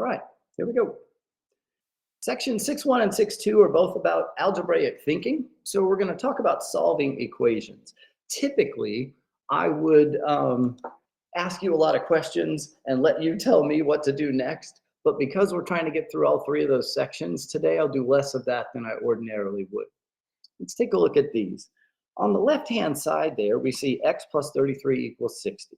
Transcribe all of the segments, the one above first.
All right, here we go. Section 6.1 and 6.2 are both about algebraic thinking. So we're going to talk about solving equations. Typically, I would ask you a lot of questions and let you tell me what to do next. But because we're trying to get through all three of those sections today, I'll do less of that than I ordinarily would. Let's take a look at these. On the left-hand side there, we see x plus 33 equals 60.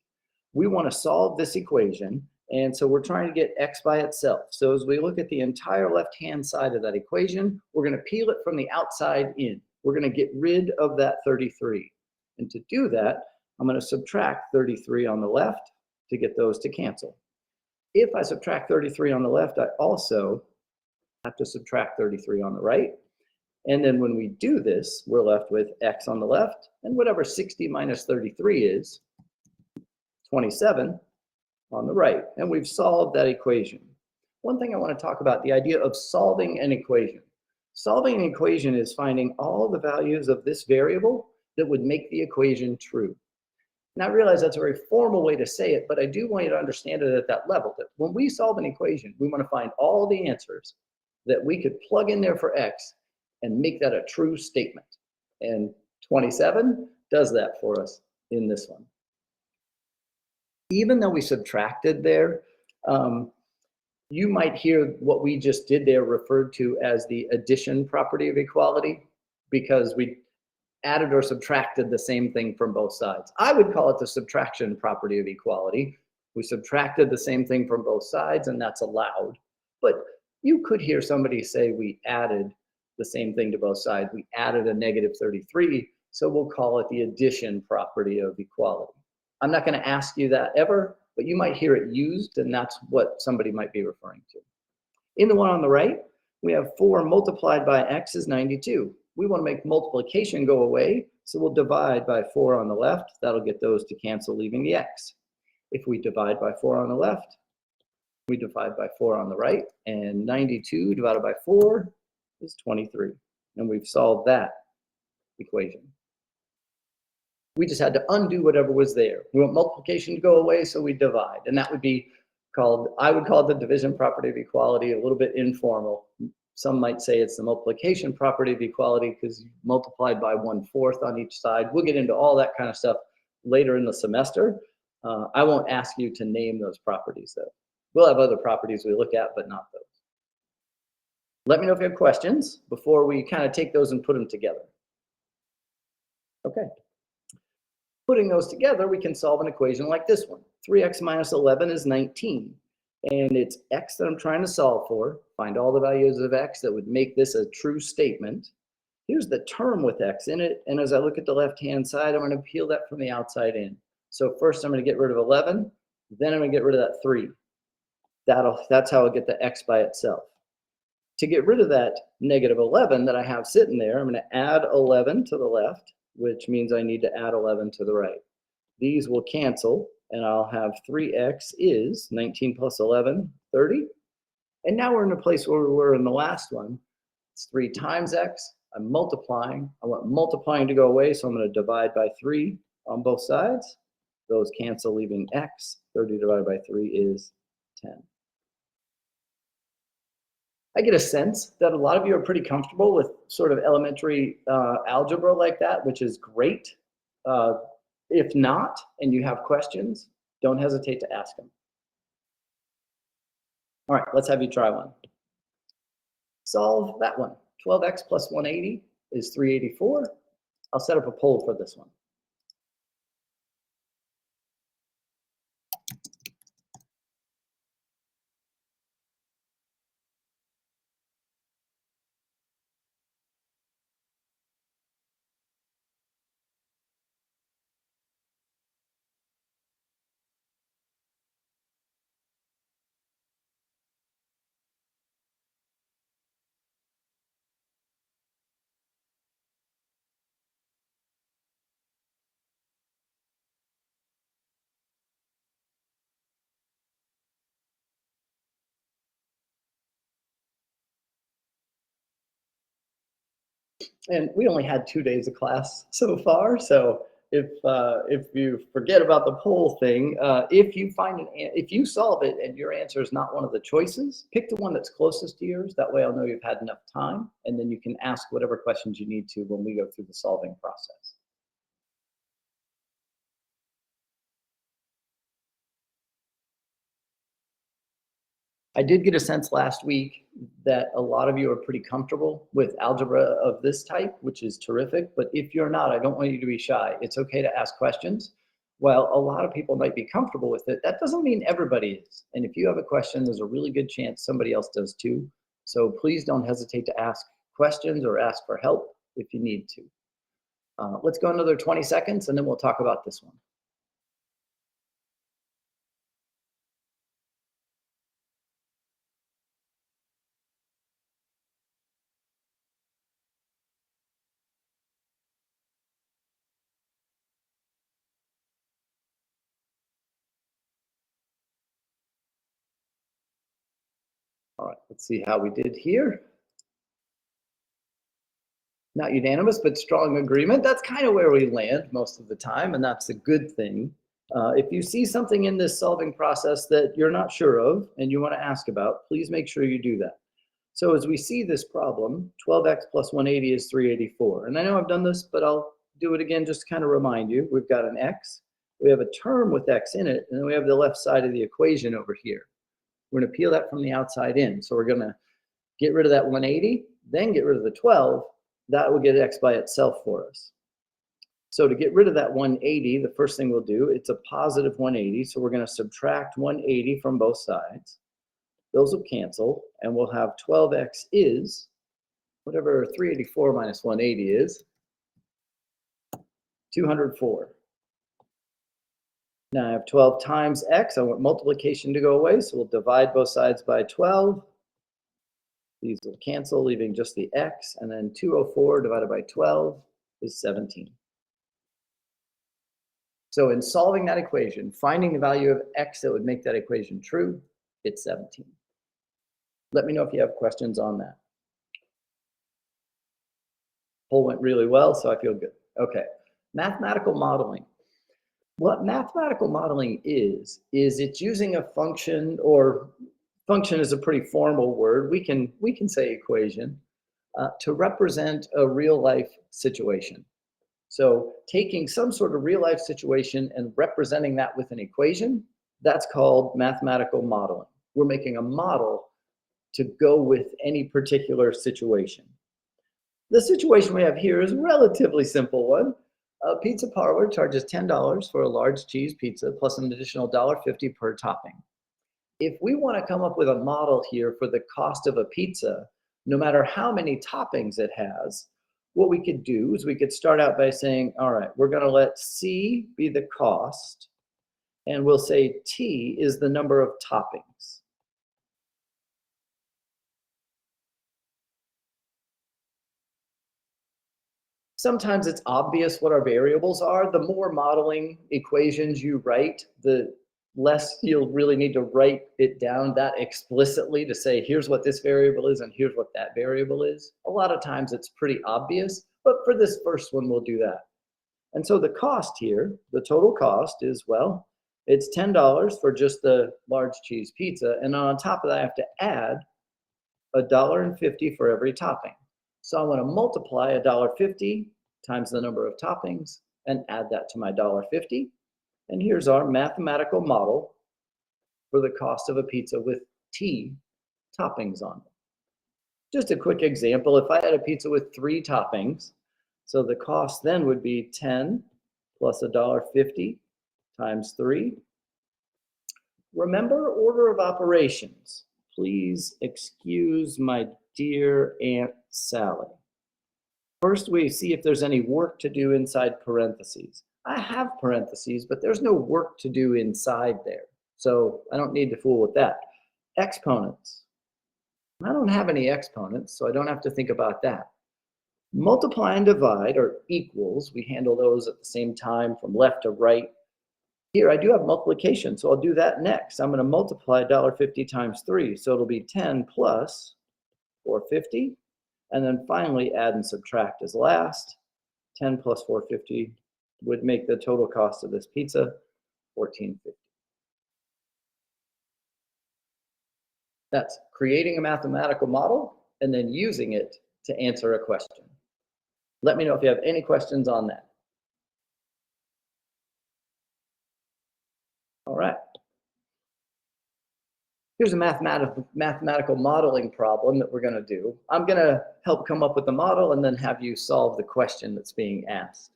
We want to solve this equation, and so we're trying to get x by itself. So as we look at the entire left-hand side of that equation, we're going to peel it from the outside in. We're going to get rid of that 33. And to do that, I'm going to subtract 33 on the left to get those to cancel. If I subtract 33 on the left, I also have to subtract 33 on the right. And then when we do this, we're left with x on the left, and whatever 60 minus 33 is, 27 on the right. And we've solved that equation. One thing I want to talk about, the idea of solving an equation. Solving an equation is finding all the values of this variable that would make the equation true. And I realize that's a very formal way to say it, but I do want you to understand it at that level, that when we solve an equation, we want to find all the answers that we could plug in there for x and make that a true statement. And 27 does that for us in this one. Even though we subtracted there, you might hear what we just did there referred to as the addition property of equality, because we added or subtracted the same thing from both sides. I would call it the subtraction property of equality. We subtracted the same thing from both sides, and that's allowed. But you could hear somebody say we added the same thing to both sides. We added a negative 33, so we'll call it the addition property of equality. I'm not going to ask you that ever, but you might hear it used, and that's what somebody might be referring to. In the one on the right, we have 4 multiplied by x is 92. We want to make multiplication go away, so we'll divide by 4 on the left. That'll get those to cancel, leaving the x. If we divide by 4 on the left, we divide by 4 on the right, and 92 divided by 4 is 23. And we've solved that equation. We just had to undo whatever was there. We want multiplication to go away, so we divide. And that would be called, I would call it the division property of equality, a little bit informal. Some might say it's the multiplication property of equality because you multiplied by 1/4 on each side. We'll get into all that kind of stuff later in the semester. I won't ask you to name those properties, though. We'll have other properties we look at, but not those. Let me know if you have questions before we kind of take those and put them together. Okay. Putting those together, we can solve an equation like this one. 3x minus 11 is 19. And it's x that I'm trying to solve for. Find all the values of x that would make this a true statement. Here's the term with x in it. And as I look at the left-hand side, I'm going to peel that from the outside in. So first I'm going to get rid of 11. Then I'm going to get rid of that 3. That's how I'll get the x by itself. To get rid of that negative 11 that I have sitting there, I'm going to add 11 to the left, which means I need to add 11 to the right. These will cancel, and I'll have 3x is 19 plus 11, 30. And now we're in a place where we were in the last one. It's 3 times x. I'm multiplying. I want multiplying to go away, so I'm going to divide by 3 on both sides. Those cancel, leaving x. 30 divided by 3 is 10. I get a sense that a lot of you are pretty comfortable with sort of elementary algebra like that, which is great. If not, and you have questions, don't hesitate to ask them. All right, let's have you try one. Solve that one. 12x plus 180 is 384. I'll set up a poll for this one. And we only had 2 days of class so far, so if you forget about the poll thing, if you find if you solve it and your answer is not one of the choices, pick the one that's closest to yours. That way I'll know you've had enough time, and then you can ask whatever questions you need to when we go through the solving process. I did get a sense last week that a lot of you are pretty comfortable with algebra of this type, which is terrific. But if you're not, I don't want you to be shy. It's okay to ask questions. While a lot of people might be comfortable with it, that doesn't mean everybody is. And if you have a question, there's a really good chance somebody else does too. So please don't hesitate to ask questions or ask for help if you need to. Let's go another 20 seconds and then we'll talk about this one. All right, let's see how we did here. Not unanimous, but strong agreement. That's kind of where we land most of the time, and that's a good thing. If you see something in this solving process that you're not sure of and you want to ask about, please make sure you do that. So as we see this problem, 12x plus 180 is 384. And I know I've done this, but I'll do it again just to kind of remind you. We've got an x, we have a term with x in it, and then we have the left side of the equation over here. We're going to peel that from the outside in. So we're going to get rid of that 180, then get rid of the 12. That will get x by itself for us. So to get rid of that 180, the first thing we'll do, it's a positive 180. So we're going to subtract 180 from both sides. Those will cancel, and we'll have 12x is whatever 384 minus 180 is, 204. Now I have 12 times x. I want multiplication to go away, so we'll divide both sides by 12. These will cancel, leaving just the x, and then 204 divided by 12 is 17. So in solving that equation, finding the value of x that would make that equation true, it's 17. Let me know if you have questions on that. Poll went really well, so I feel good. Okay, mathematical modeling. What mathematical modeling is it's using a function, or function is a pretty formal word. We can say equation to represent a real life situation. So taking some sort of real life situation and representing that with an equation, that's called mathematical modeling. We're making a model to go with any particular situation. The situation we have here is a relatively simple one. A pizza parlor charges $10 for a large cheese pizza plus an additional $1.50 per topping. If we want to come up with a model here for the cost of a pizza, no matter how many toppings it has, what we could do is we could start out by saying, all right, we're going to let C be the cost, and we'll say T is the number of toppings. Sometimes it's obvious what our variables are. The more modeling equations you write, the less you'll really need to write it down that explicitly to say, here's what this variable is and here's what that variable is. A lot of times it's pretty obvious, but for this first one, we'll do that. And so the cost here, the total cost is, well, it's $10 for just the large cheese pizza. And on top of that, I have to add $1.50 for every topping. So I want to multiply $1.50 times the number of toppings and add that to my $1.50. And here's our mathematical model for the cost of a pizza with T toppings on it. Just a quick example, if I had a pizza with 3 toppings, so the cost then would be 10 plus $1.50 times 3. Remember order of operations. Please excuse my dear Aunt Sally. First, we see if there's any work to do inside parentheses. I have parentheses, but there's no work to do inside there. So I don't need to fool with that. Exponents. I don't have any exponents, so I don't have to think about that. Multiply and divide, or equals, we handle those at the same time from left to right. Here I do have multiplication, so I'll do that next. I'm going to multiply $1.50 times 3, so it'll be 10 plus 450. And then finally add and subtract as last. 10 plus 450 would make the total cost of this pizza $14.50. That's creating a mathematical model and then using it to answer a question. Let me know if you have any questions on that. All right. Here's a mathematical modeling problem that we're going to do. I'm going to help come up with the model and then have you solve the question that's being asked.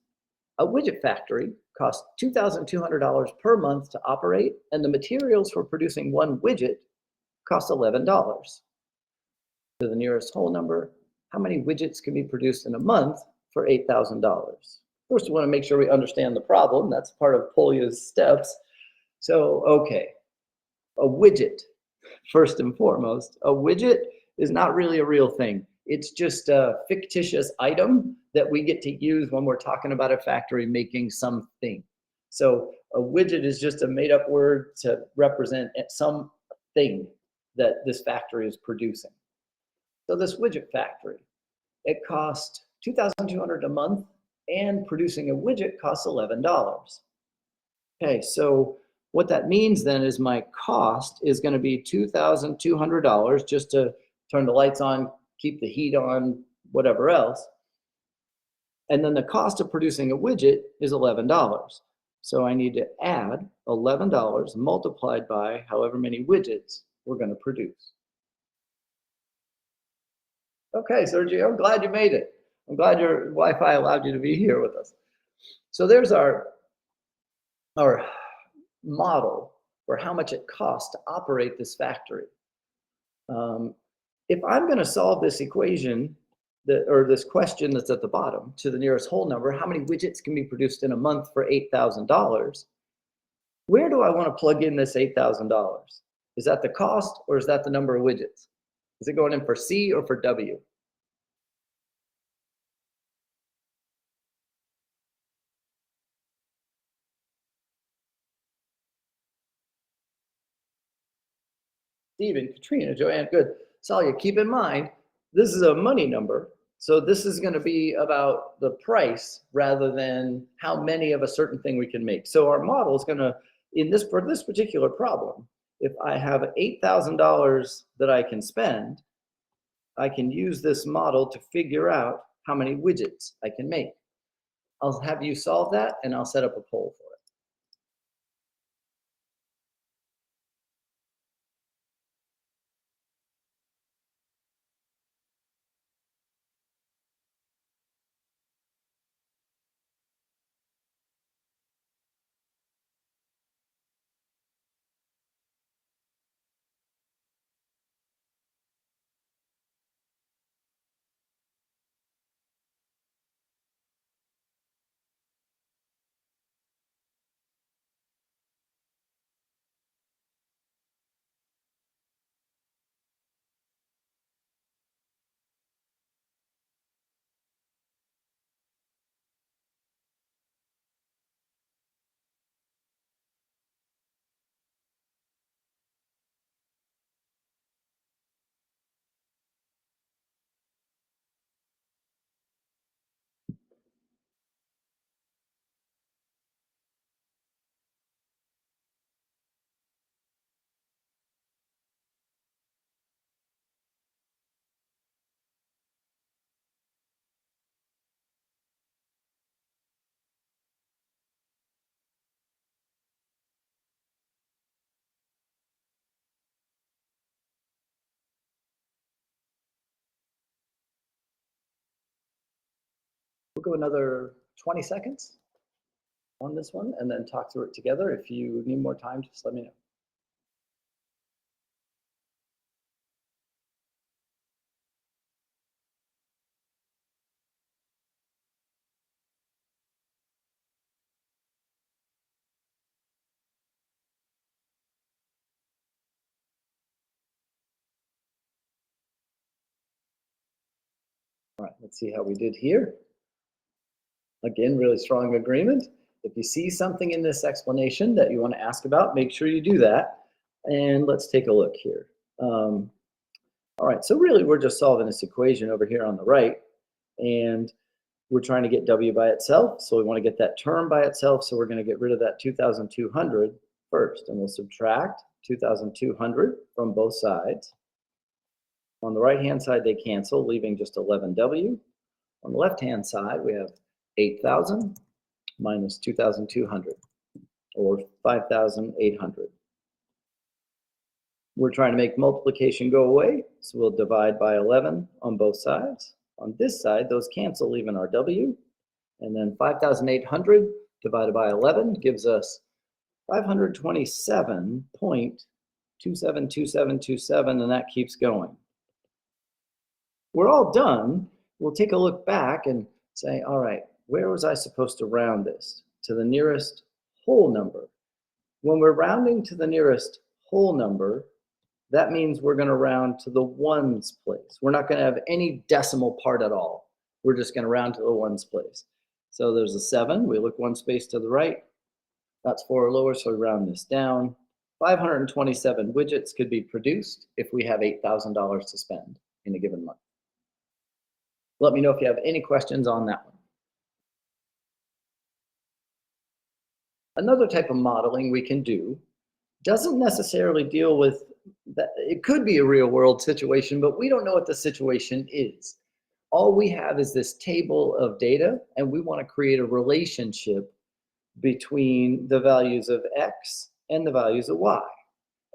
A widget factory costs $2,200 per month to operate, and the materials for producing one widget cost $11. To the nearest whole number, how many widgets can be produced in a month for $8,000? First, we want to make sure we understand the problem. That's part of Polya's steps. So, okay, a widget. First and foremost, a widget is not really a real thing. It's just a fictitious item that we get to use when we're talking about a factory making something. So a widget is just a made up word to represent something that this factory is producing. So this widget factory, it costs $2,200 a month, and producing a widget costs $11. Okay, so what that means then is my cost is going to be $2,200 just to turn the lights on, keep the heat on, whatever else. And then the cost of producing a widget is $11. So I need to add $11 multiplied by however many widgets we're going to produce. Okay, Sergio, I'm glad you made it. I'm glad your Wi-Fi allowed you to be here with us. So there's our model for how much it costs to operate this factory. If I'm going to solve this equation, or this question that's at the bottom, to the nearest whole number, how many widgets can be produced in a month for $8,000? Where do I want to plug in this $8,000? Is that the cost, or is that the number of widgets? Is it going in for C or for W? Stephen, Katrina, Joanne, good. Salia, keep in mind, this is a money number. So this is going to be about the price rather than how many of a certain thing we can make. So our model is going to, for this particular problem, if I have $8,000 that I can spend, I can use this model to figure out how many widgets I can make. I'll have you solve that, and I'll set up a poll for it. We'll go another 20 seconds on this one and then talk through it together. If you need more time, just let me know. All right, let's see how we did here. Again, really strong agreement. If you see something in this explanation that you want to ask about, make sure you do that. And let's take a look here. All right, so really we're just solving this equation over here on the right. And We're trying to get W by itself, so we want to get that term by itself, so we're going to get rid of that 2,200 first, and we'll subtract 2,200 from both sides. On the right-hand side, they cancel, leaving just 11W. On the left-hand side, we have 8,000 minus 2,200, or 5,800. We're trying to make multiplication go away, so we'll divide by 11 on both sides. On this side, those cancel, leaving our W. And then 5,800 divided by 11 gives us 527.272727, and that keeps going. We're all done. We'll take a look back and say, all right, where was I supposed to round this? To the nearest whole number. When we're rounding to the nearest whole number, that means we're going to round to the ones place. We're not going to have any decimal part at all. We're just going to round to the ones place. So there's a 7. We look one space to the right. That's 4 or lower, so we round this down. 527 widgets could be produced if we have $8,000 to spend in a given month. Let me know if you have any questions on that one. Another type of modeling we can do doesn't necessarily deal with that. It could be a real world situation, but we don't know what the situation is. All we have is this table of data, and we want to create a relationship between the values of X and the values of Y.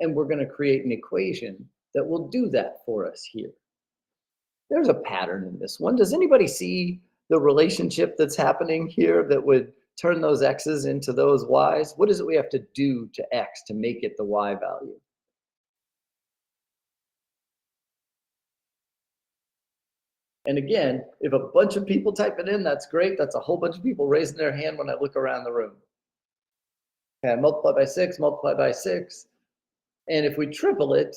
And we're going to create an equation that will do that for us here. There's a pattern in this one. Does anybody see the relationship that's happening here that would turn those X's into those Y's? What is it we have to do to X to make it the Y value? And again, if a bunch of people type it in, that's great. That's a whole bunch of people raising their hand when I look around the room. Okay, multiply by 6, multiply by 6. And if we triple it,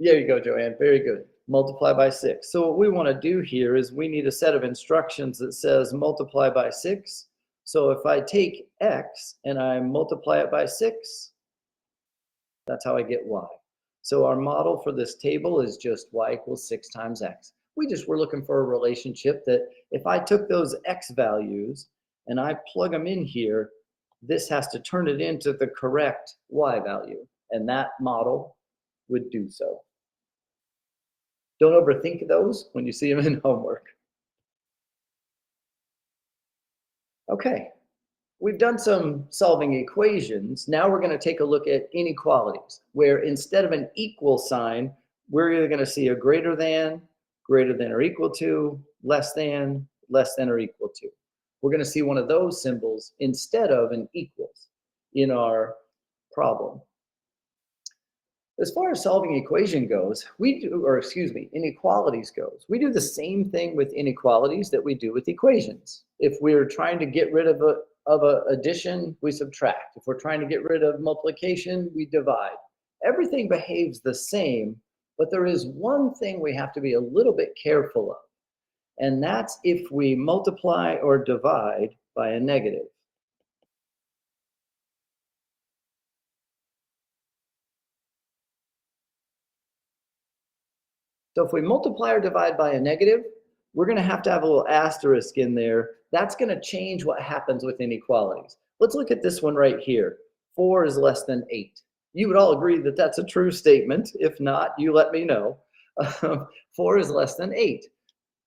there you go, Joanne, very good. Multiply by 6. So what we want to do here is we need a set of instructions that says multiply by 6. So if I take X and I multiply it by 6, that's how I get Y. So our model for this table is just Y equals 6 times X. We're looking for a relationship that if I took those X values and I plug them in here, this has to turn it into the correct Y value. And that model would do so. Don't overthink those when you see them in homework. Okay, we've done some solving equations. Now we're going to take a look at inequalities, where instead of an equal sign, we're either going to see a greater than or equal to, less than or equal to. We're going to see one of those symbols instead of an equals in our problem. As far as solving equation goes, inequalities goes, we do the same thing with inequalities that we do with equations. If we're trying to get rid of a addition, we subtract. If we're trying to get rid of multiplication, we divide. Everything behaves the same, but there is one thing we have to be a little bit careful of, and that's if we multiply or divide by a negative. So if we multiply or divide by a negative, we're going to have a little asterisk in there. That's going to change what happens with inequalities. Let's look at this one right here. 4 is less than 8. You would all agree that that's a true statement. If not, you let me know. 4 is less than 8.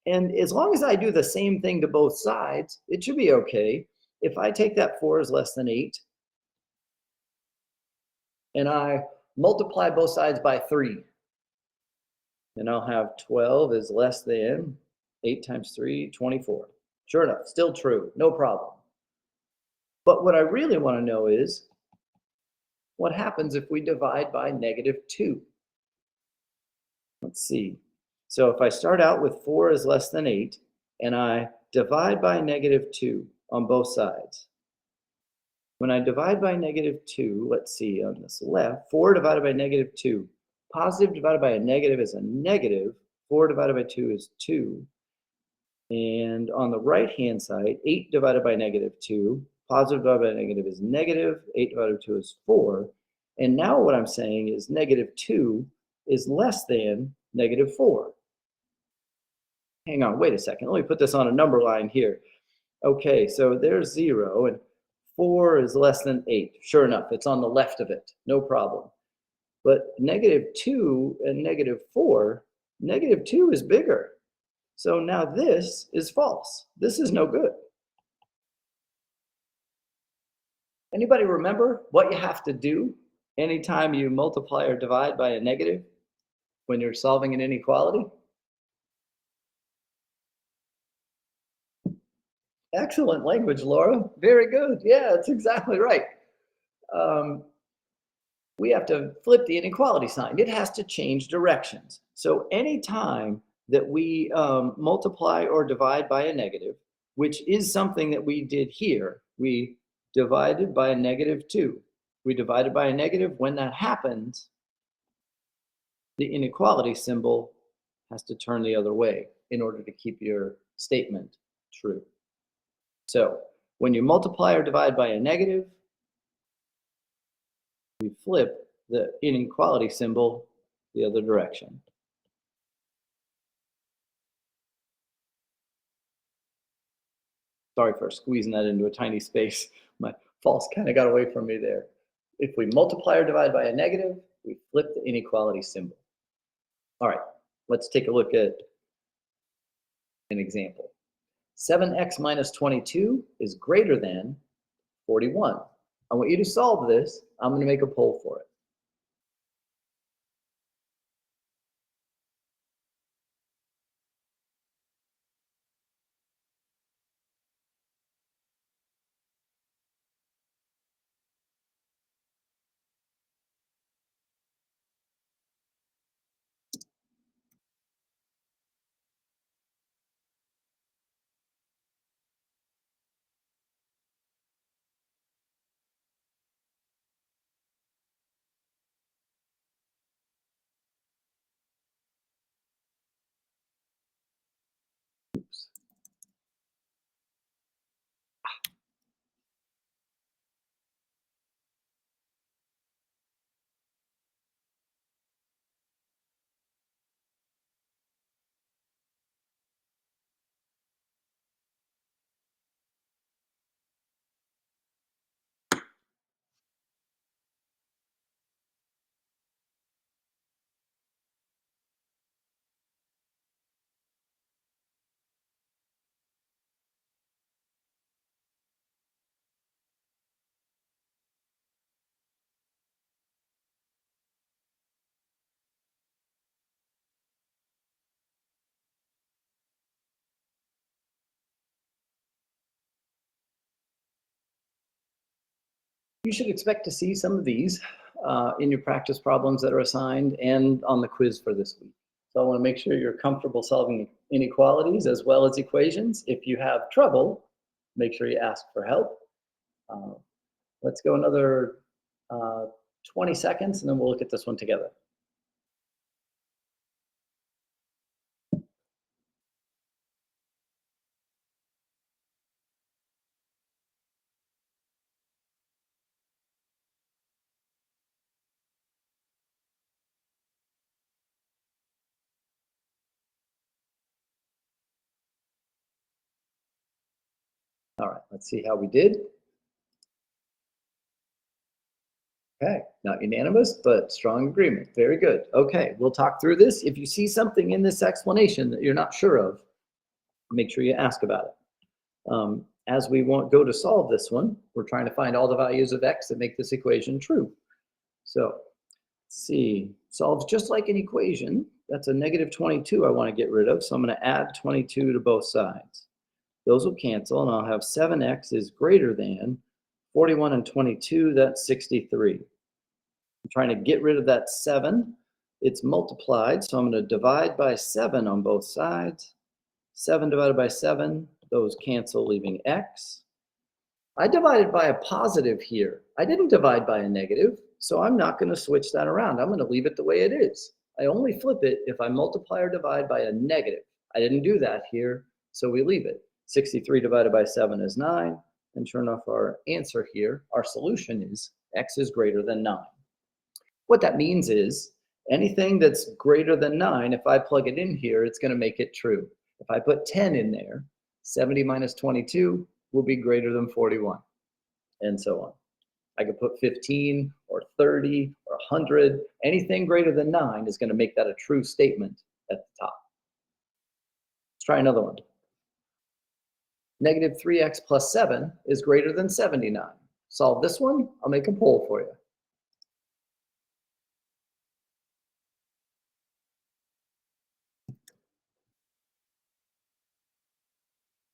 And as long as I do the same thing to both sides, it should be okay. If I take that 4 is less than 8, and I multiply both sides by 3, and I'll have 12 is less than 8 times 3, 24. Sure enough, still true, no problem. But what I really want to know is, what happens if we divide by -2? Let's see. So if I start out with 4 is less than 8, and I divide by -2 on both sides. When I divide by -2, let's see, on this left, 4 divided by -2. Positive divided by a negative is a negative. 4 divided by 2 is 2. And on the right-hand side, 8 divided by -2. Positive divided by negative is negative. 8 divided by 2 is 4. And now what I'm saying is -2 is less than -4. hang on, wait a second. Let me put this on a number line here. Okay, so there's 0, and 4 is less than 8. Sure enough, it's on the left of it. No problem. But -2 and -4, -2 is bigger. So now this is false. This is no good. Anybody remember what you have to do anytime you multiply or divide by a negative when you're solving an inequality? Excellent language, Laura. Very good. Yeah, that's exactly right. Um, we have to flip the inequality sign. It has to change directions. So anytime that we multiply or divide by a negative, which is something that we did here, we divided by a -2. We divided by a negative. When that happens, the inequality symbol has to turn the other way in order to keep your statement true. So when you multiply or divide by a negative, we flip the inequality symbol the other direction. Sorry for squeezing that into a tiny space. My false kind of got away from me there. If we multiply or divide by a negative, we flip the inequality symbol. All right, let's take a look at an example. 7x minus 22 is greater than 41. I want you to solve this. I'm going to make a poll for it. Oops. You should expect to see some of these in your practice problems that are assigned and on the quiz for this week. So I want to make sure you're comfortable solving inequalities as well as equations. If you have trouble, make sure you ask for help. Let's go another 20 seconds and then we'll look at this one together. All right, let's see how we did. Okay, not unanimous, but strong agreement. Very good. Okay, we'll talk through this. If you see something in this explanation that you're not sure of, make sure you ask about it. As we go to solve this one, we're trying to find all the values of x that make this equation true. So let's see, solves just like an equation. That's a -22 I want to get rid of, so I'm going to add 22 to both sides. Those will cancel, and I'll have 7x is greater than 41 and 22, that's 63. I'm trying to get rid of that 7. It's multiplied, so I'm going to divide by 7 on both sides. 7 divided by 7, those cancel, leaving x. I divided by a positive here. I didn't divide by a negative, so I'm not going to switch that around. I'm going to leave it the way it is. I only flip it if I multiply or divide by a negative. I didn't do that here, so we leave it. 63 divided by 7 is 9, and sure enough, our answer here, our solution is x is greater than 9. What that means is anything that's greater than 9, if I plug it in here, it's going to make it true. If I put 10 in there, 70 minus 22 will be greater than 41, and so on. I could put 15 or 30 or 100. Anything greater than 9 is going to make that a true statement at the top. Let's try another one. Negative 3x plus 7 is greater than 79. Solve this one. I'll make a poll for you.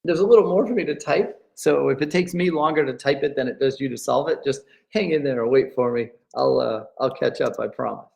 There's a little more for me to type, so if it takes me longer to type it than it does you to solve it, just hang in there or wait for me. I'll catch up, I promise.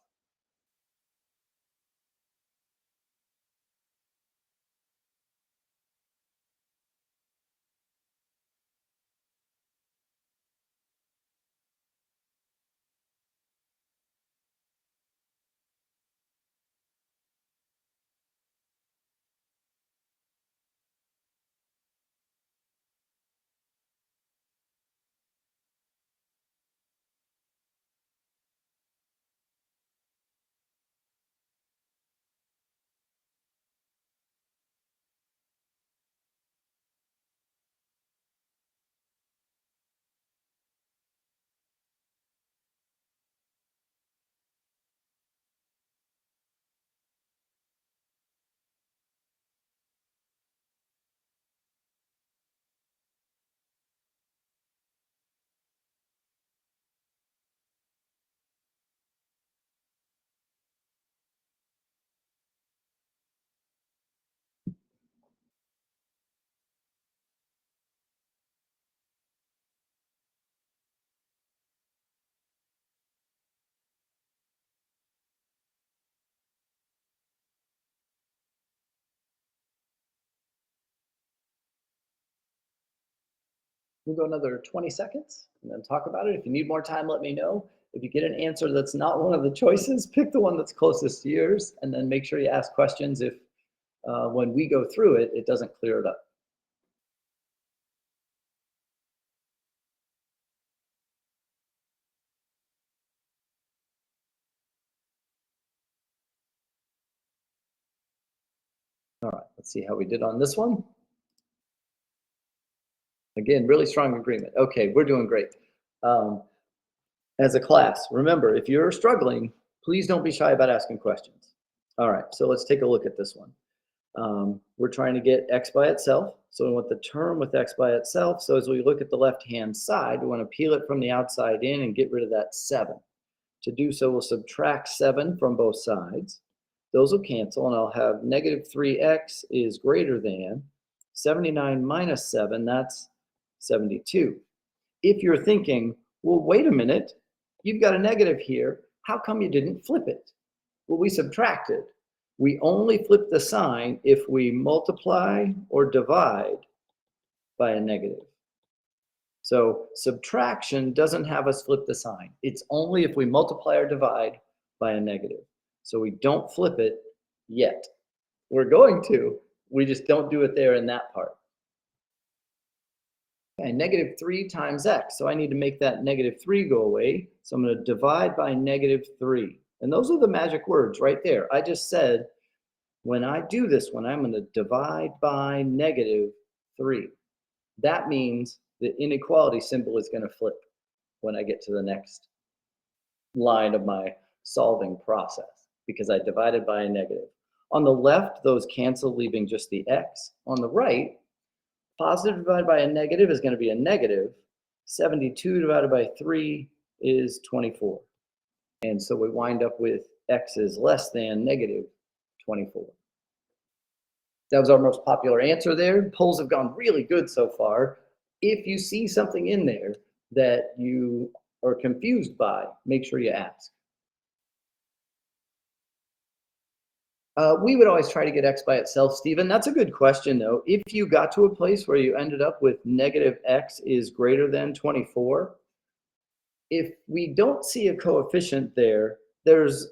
We'll go another 20 seconds and then talk about it. If you need more time, let me know. If you get an answer that's not one of the choices, pick the one that's closest to yours, and then make sure you ask questions if when we go through it, it doesn't clear it up. All right, let's see how we did on this one. Again, really strong agreement. Okay, we're doing great. As a class, remember, if you're struggling, please don't be shy about asking questions. All right, so let's take a look at this one. We're trying to get x by itself. So we want the term with x by itself. So as we look at the left-hand side, we want to peel it from the outside in and get rid of that 7. To do so, we'll subtract 7 from both sides. Those will cancel, and I'll have negative 3x is greater than 79 minus 7, that's 72. If you're thinking, well, wait a minute, you've got a negative here. How come you didn't flip it? Well, we subtracted. We only flip the sign if we multiply or divide by a negative. So subtraction doesn't have us flip the sign. It's only if we multiply or divide by a negative. So we don't flip it yet. We're going to, we just don't do it there in that part. Okay, negative 3 times x. So I need to make that negative 3 go away. So I'm going to divide by negative 3. And those are the magic words right there. I just said, when I do this one, I'm going to divide by negative 3. That means the inequality symbol is going to flip when I get to the next line of my solving process, because I divided by a negative. On the left, those cancel, leaving just the x. On the right, positive divided by a negative is going to be a negative. 72 divided by 3 is 24. And so we wind up with x is less than negative 24. That was our most popular answer there. Polls have gone really good so far. If you see something in there that you are confused by, make sure you ask. We would always try to get x by itself, Stephen. That's a good question, though. If you got to a place where you ended up with negative x is greater than 24, if we don't see a coefficient there, there's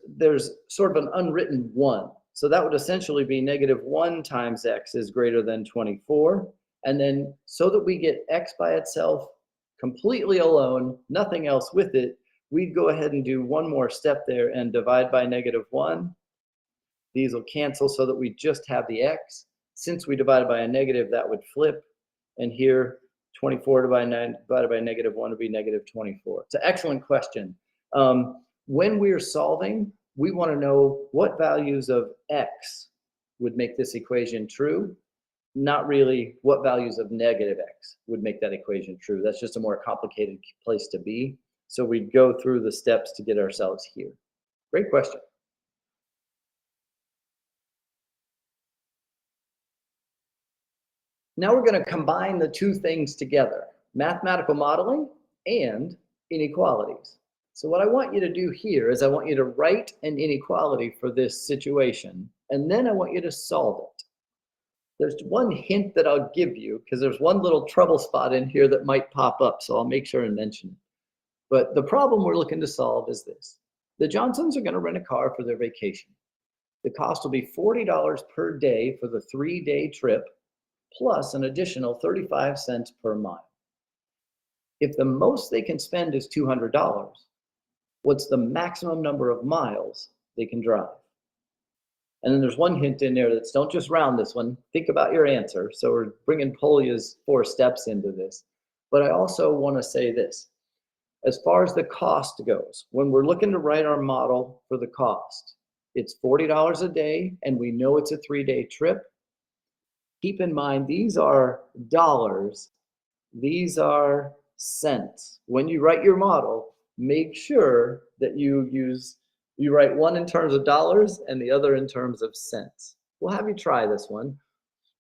sort of an unwritten 1. So that would essentially be negative 1 times x is greater than 24. And then so that we get x by itself completely alone, nothing else with it, we'd go ahead and do one more step there and divide by negative 1. These will cancel so that we just have the x. Since we divided by a negative, that would flip. And here, 24 divided by negative 1 would be negative 24. It's an excellent question. When we're solving, we want to know what values of x would make this equation true, not really what values of negative x would make that equation true. That's just a more complicated place to be. So we'd go through the steps to get ourselves here. Great question. Now we're going to combine the two things together, mathematical modeling and inequalities. So what I want you to do here is I want you to write an inequality for this situation, and then I want you to solve it. There's one hint that I'll give you because there's one little trouble spot in here that might pop up, so I'll make sure and mention it. But the problem we're looking to solve is this. The Johnsons are going to rent a car for their vacation. The cost will be $40 per day for the 3-day trip, plus an additional 35 cents per mile. If the most they can spend is $200, what's the maximum number of miles they can drive? And then there's one hint in there that's don't just round this one. Think about your answer. So we're bringing Polya's 4 steps into this. But I also want to say this. As far as the cost goes, when we're looking to write our model for the cost, it's $40 a day, and we know it's a 3-day trip. Keep in mind, these are dollars. These are cents. When you write your model, make sure that you write one in terms of dollars and the other in terms of cents. We'll have you try this one.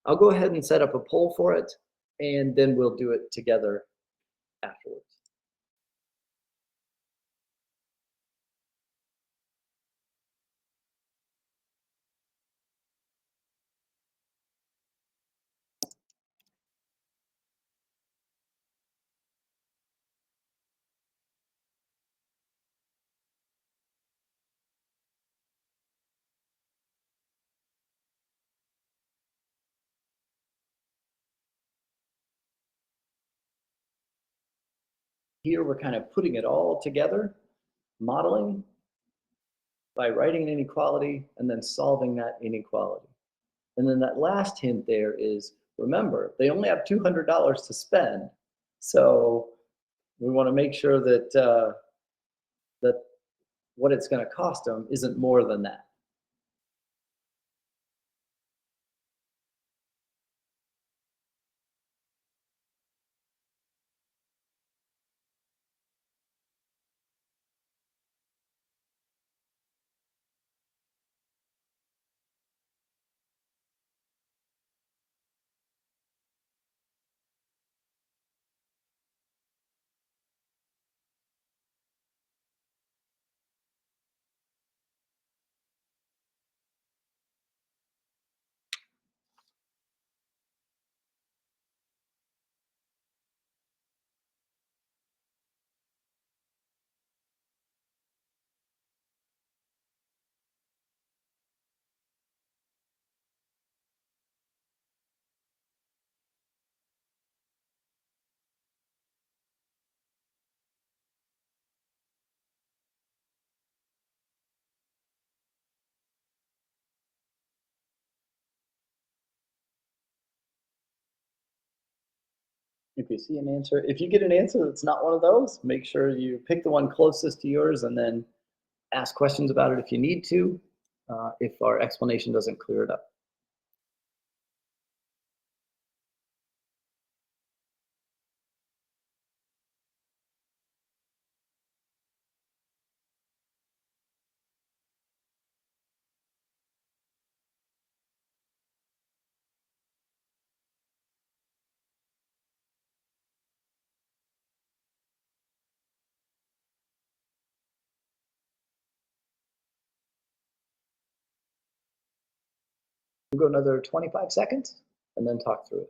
I'll go ahead and set up a poll for it, and then we'll do it together afterwards. Here we're kind of putting it all together, modeling by writing an inequality and then solving that inequality. And then that last hint there is, remember, they only have $200 to spend. So we want to make sure that that what it's going to cost them isn't more than that. If you see an answer, if you get an answer that's not one of those, make sure you pick the one closest to yours and then ask questions about it if you need to, if our explanation doesn't clear it up. We'll go another 25 seconds and then talk through it.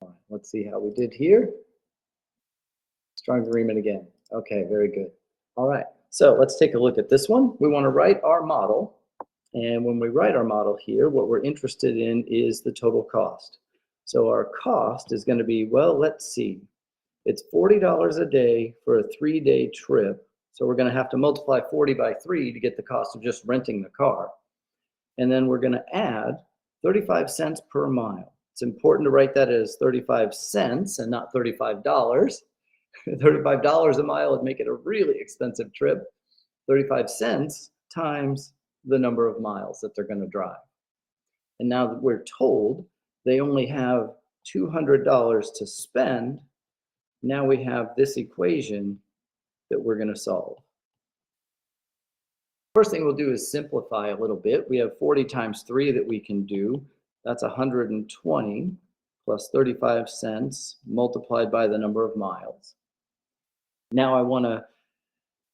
All right, let's see how we did here. Strong agreement again. Okay, very good. All right, so let's take a look at this one. We want to write our model. And when we write our model here, what we're interested in is the total cost. So our cost is going to be, well, let's see. It's $40 a day for a 3-day trip. So we're going to have to multiply 40 by 3 to get the cost of just renting the car. And then we're going to add 35 cents per mile. It's important to write that as 35 cents and not $35. $35 a mile would make it a really expensive trip. 35 cents times the number of miles that they're going to drive. And now that we're told they only have $200 to spend, now we have this equation that we're going to solve. First thing we'll do is simplify a little bit. We have 40 times 3 that we can do. That's 120 plus 35 cents multiplied by the number of miles. Now I want to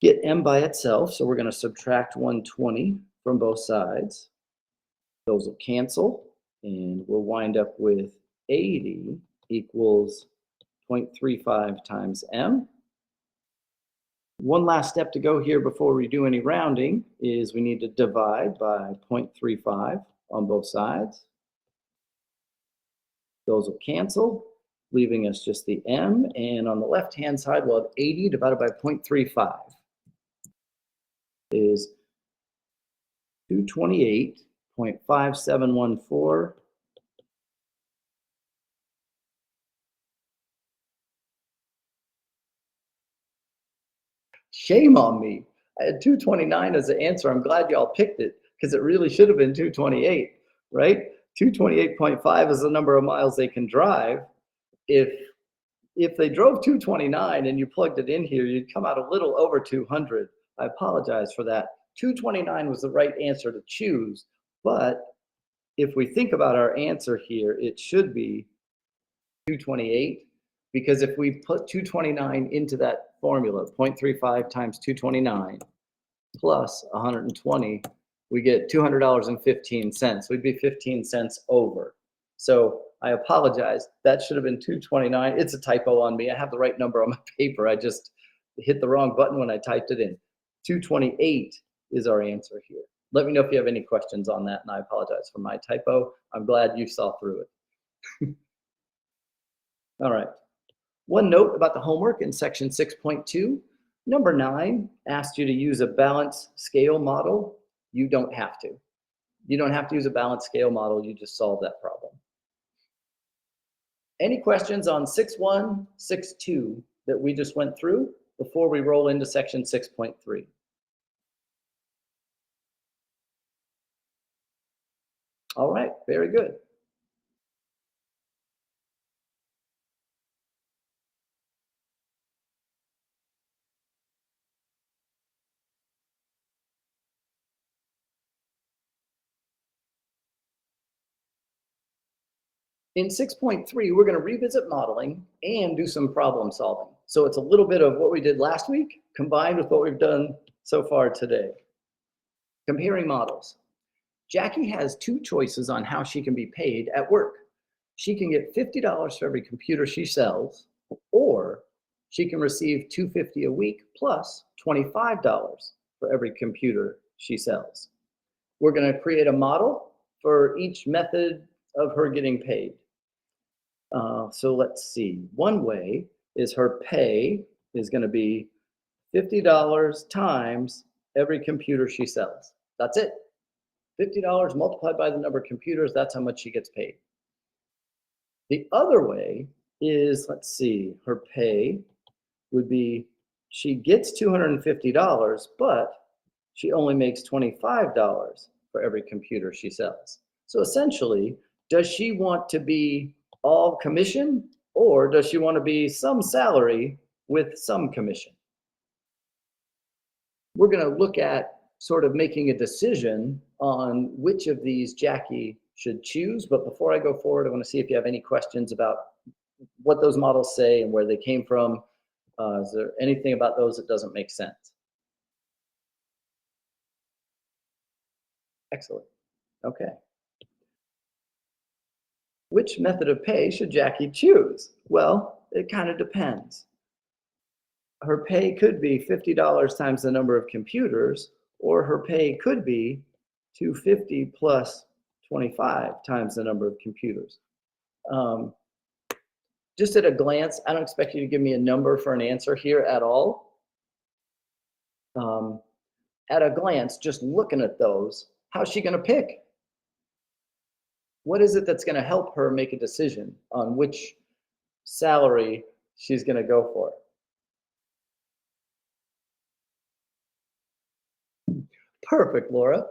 get m by itself, so we're going to subtract 120 from both sides. Those will cancel, and we'll wind up with 80 equals 0.35 times m. One last step to go here before we do any rounding is we need to divide by 0.35 on both sides. Those will cancel, leaving us just the m, and on the left-hand side we'll have 80 divided by 0.35 is 228.5714. Shame on me. I had 229 as the answer. I'm glad y'all picked it because it really should have been 228, right? 228.5 is the number of miles they can drive. If they drove 229 and you plugged it in here, you'd come out a little over 200. I apologize for that. 229 was the right answer to choose, but if we think about our answer here, it should be 228, because if we put 229 into that formula, 0.35 times 229 plus 120, we get $200.15. We'd be 15 cents over. So I apologize. That should have been 229. It's a typo on me. I have the right number on my paper. I just hit the wrong button when I typed it in. 228 is our answer here. Let me know if you have any questions on that, and I apologize for my typo. I'm glad you saw through it. All right. One note about the homework in section 6.2. Number 9 asked you to use a balance scale model. You don't have to. You don't have to use a balance scale model. You just solve that problem. Any questions on 6.1, 6.2 that we just went through before we roll into section 6.3? All right, very good. In 6.3, we're going to revisit modeling and do some problem solving. So it's a little bit of what we did last week combined with what we've done so far today. Comparing models. Jackie has 2 choices on how she can be paid at work. She can get $50 for every computer she sells, or she can receive $250 a week plus $25 for every computer she sells. We're going to create a model for each method of her getting paid. So let's see. One way is her pay is going to be $50 times every computer she sells. That's it. $50 multiplied by the number of computers, that's how much she gets paid. The other way is, let's see, her pay would be she gets $250, but she only makes $25 for every computer she sells. So essentially, does she want to be all commission, or does she want to be some salary with some commission? We're going to look at sort of making a decision on which of these Jackie should choose. But before I go forward, I want to see if you have any questions about what those models say and where they came from. Is there anything about those that doesn't make sense? Excellent. Okay. Which method of pay should Jackie choose? Well, it kind of depends. Her pay could be $50 times the number of computers, or her pay could be $250 plus 25 times the number of computers. Just at a glance, I don't expect you to give me a number for an answer here at all. At a glance, just looking at those, how's she going to pick? What is it that's going to help her make a decision on which salary she's going to go for? Perfect, Laura.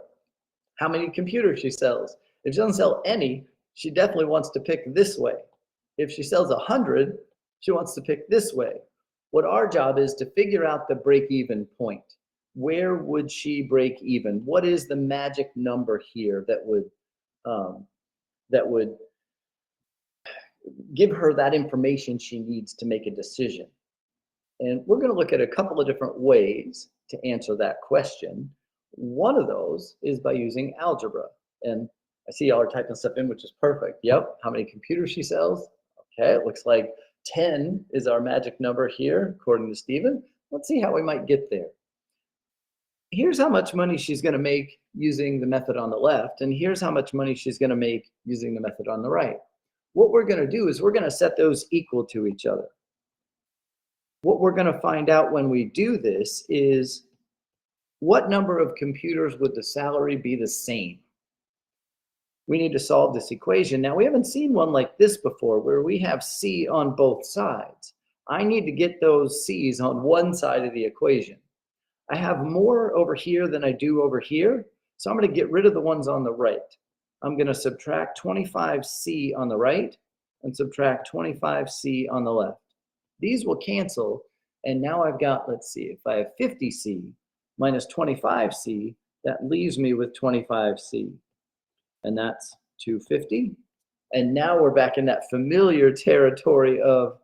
How many computers she sells. If she doesn't sell any, she definitely wants to pick this way. If she sells 100, she wants to pick this way. What our job is to figure out the break-even point. Where would she break even? What is the magic number here that would give her that information she needs to make a decision? And we're going to look at a couple of different ways to answer that question. One of those is by using algebra. And I see y'all are typing stuff in, which is perfect. Yep, how many computers she sells? Okay, it looks like 10 is our magic number here, according to Stephen. Let's see how we might get there. Here's how much money she's going to make using the method on the left, and here's how much money she's going to make using the method on the right. What we're going to do is we're going to set those equal to each other. What we're going to find out when we do this is what number of computers would the salary be the same? We need to solve this equation. Now, we haven't seen one like this before where we have C on both sides. I need to get those C's on one side of the equation. I have more over here than I do over here, so I'm going to get rid of the ones on the right. I'm going to subtract 25C on the right and subtract 25C on the left. These will cancel, and now I've got, let's see, if I have 50C minus 25C, that leaves me with 25C. And that's 250. And now we're back in that familiar territory of,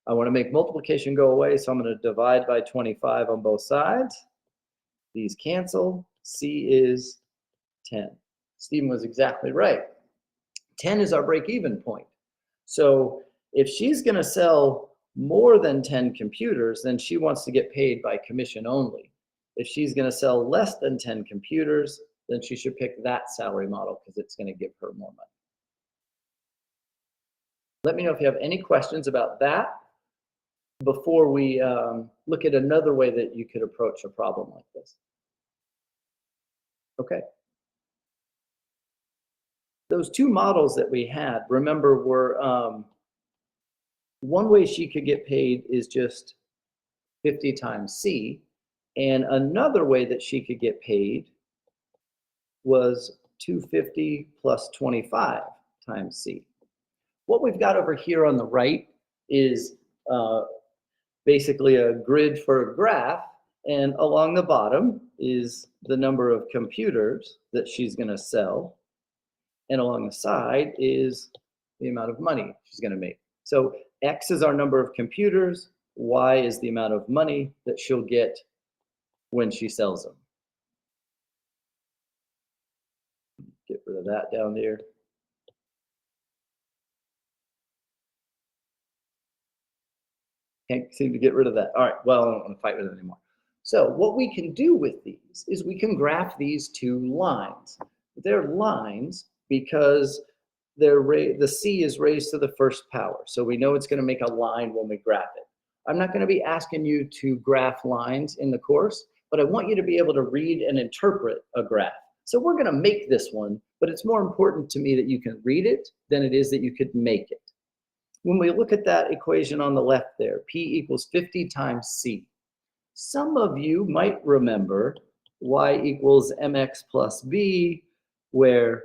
I want to make multiplication go away, so I'm going to divide by 25 on both sides. These cancel. C is 10. Stephen was exactly right. 10 is our break-even point. So if she's going to sell more than 10 computers, then she wants to get paid by commission only. If she's going to sell less than 10 computers, then she should pick that salary model because it's going to give her more money. Let me know if you have any questions about that before we look at another way that you could approach a problem like this. Okay. Those two models that we had, remember, were one way she could get paid is just 50 times C, and another way that she could get paid was 250 plus 25 times C. What we've got over here on the right is basically a grid for a graph, and along the bottom is the number of computers that she's going to sell, and along the side is the amount of money she's going to make. So X is our number of computers, Y is the amount of money that she'll get when she sells them. Get rid of that down there. Can't seem to get rid of that. All right, well, I don't want to fight with it anymore. So what we can do with these is we can graph these two lines. They're lines because the C is raised to the first power. So we know it's going to make a line when we graph it. I'm not going to be asking you to graph lines in the course, but I want you to be able to read and interpret a graph. So we're going to make this one, but it's more important to me that you can read it than it is that you could make it. When we look at that equation on the left there, P equals 50 times C. Some of you might remember Y equals mx plus b, where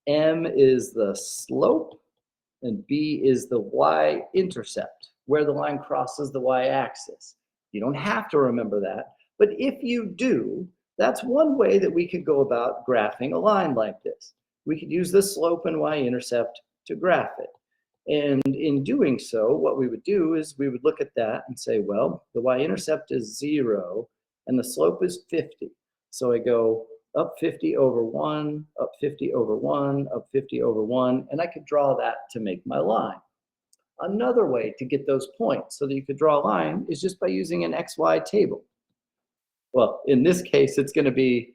m is the slope and b is the y-intercept, where the line crosses the y-axis. You don't have to remember that, but if you do, that's one way that we could go about graphing a line like this. We could use the slope and y-intercept to graph it. And in doing so, what we would do is we would look at that and say, well, the y-intercept is 0 and the slope is 50. So I go up 50 over 1, up 50 over 1, up 50 over 1, and I could draw that to make my line. Another way to get those points so that you could draw a line is just by using an XY table. Well, in this case, it's going to be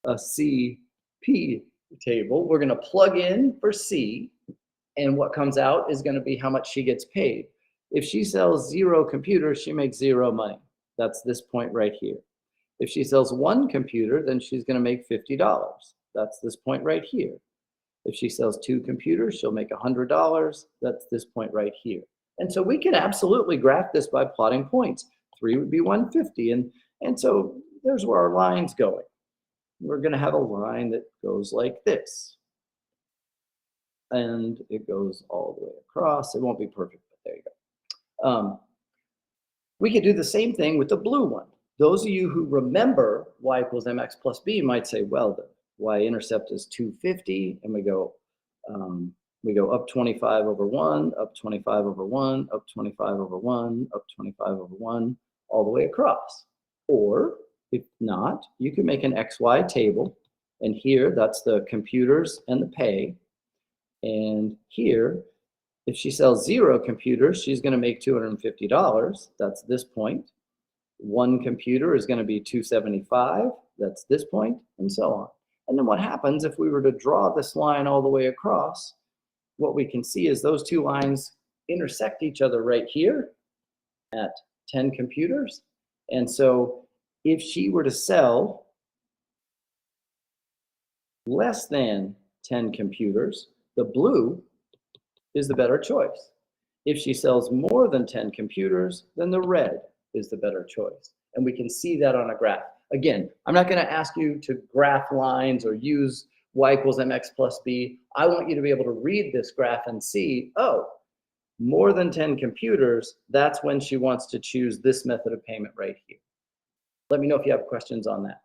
a CP table. We're going to plug in for C, and what comes out is going to be how much she gets paid. If she sells 0 computers, she makes 0 money. That's this point right here. If she sells 1 computer, then she's going to make $50. That's this point right here. If she sells 2 computers, she'll make $100. That's this point right here. And so we can absolutely graph this by plotting points. 3 would be 150. And so there's where our line's going. We're going to have a line that goes like this. And it goes all the way across. It won't be perfect, but there you go. We could do the same thing with the blue one. Those of you who remember y equals mx plus b might say, well, the y-intercept is 250, and we go up 25 over 1, up 25 over 1, up 25 over 1, up 25 over 1, all the way across. Or if not, you can make an XY table, and here that's the computers and the pay. And here, if she sells 0 computers, she's going to make $250. That's this point. 1 computer is going to be $275. That's this point, and so on. And then what happens if we were to draw this line all the way across? What we can see is those two lines intersect each other right here at 10 computers. And so if she were to sell less than 10 computers, the blue is the better choice. If she sells more than 10 computers, then the red is the better choice. And we can see that on a graph. Again, I'm not going to ask you to graph lines or use y equals mx plus b. I want you to be able to read this graph and see, oh, more than 10 computers, that's when she wants to choose this method of payment right here. Let me know if you have questions on that.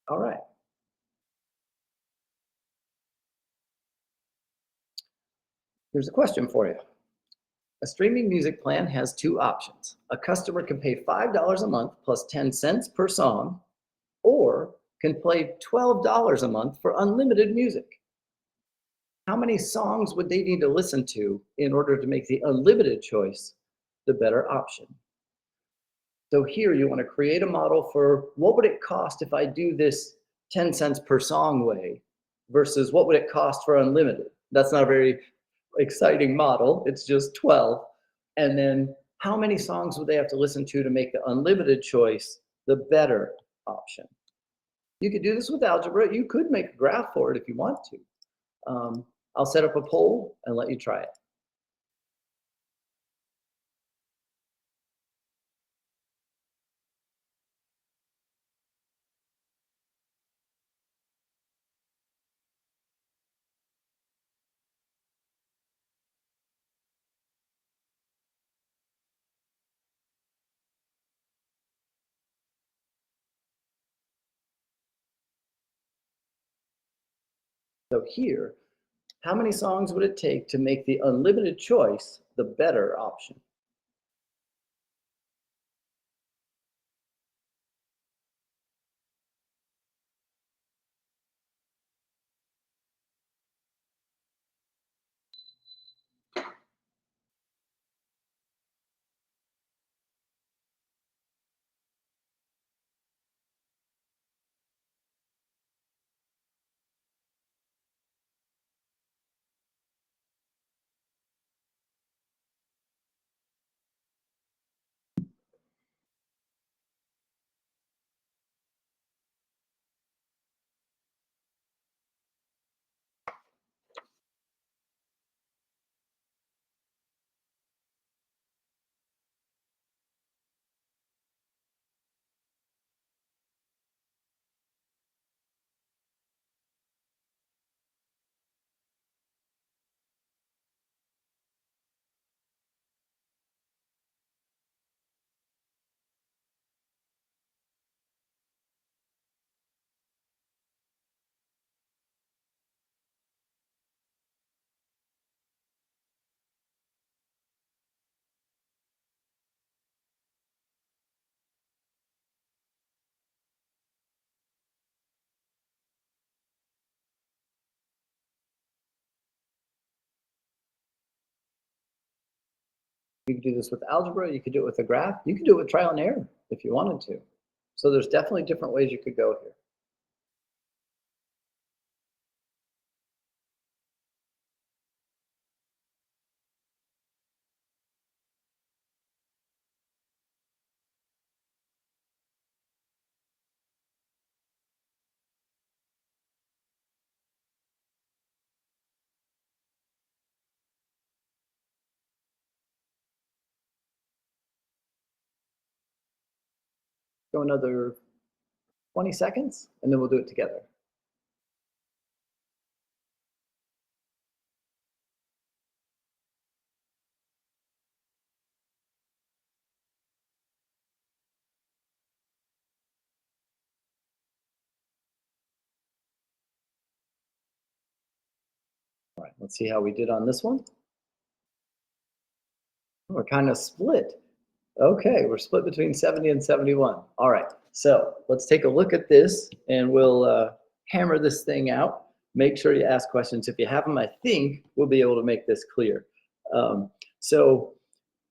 All right. Here's a question for you. A streaming music plan has 2 options. A customer can pay $5 a month plus 10 cents per song, or can pay $12 a month for unlimited music. How many songs would they need to listen to in order to make the unlimited choice the better option? So here you want to create a model for what would it cost if I do this 10 cents per song way versus what would it cost for unlimited? That's not a very exciting model. It's just 12. And then how many songs would they have to listen to make the unlimited choice the better option? You could do this with algebra. You could make a graph for it if you want to. I'll set up a poll and let you try it. So here, how many songs would it take to make the unlimited choice the better option? You could do this with algebra, you could do it with a graph, you could do it with trial and error if you wanted to. So there's definitely different ways you could go here. Go another 20 seconds, and then we'll do it together. All right, let's see how we did on this one. We're kind of split. Okay, we're split between 70 and 71. All right, so let's take a look at this and we'll hammer this thing out. Make sure you ask questions. If you have them, I think we'll be able to make this clear. So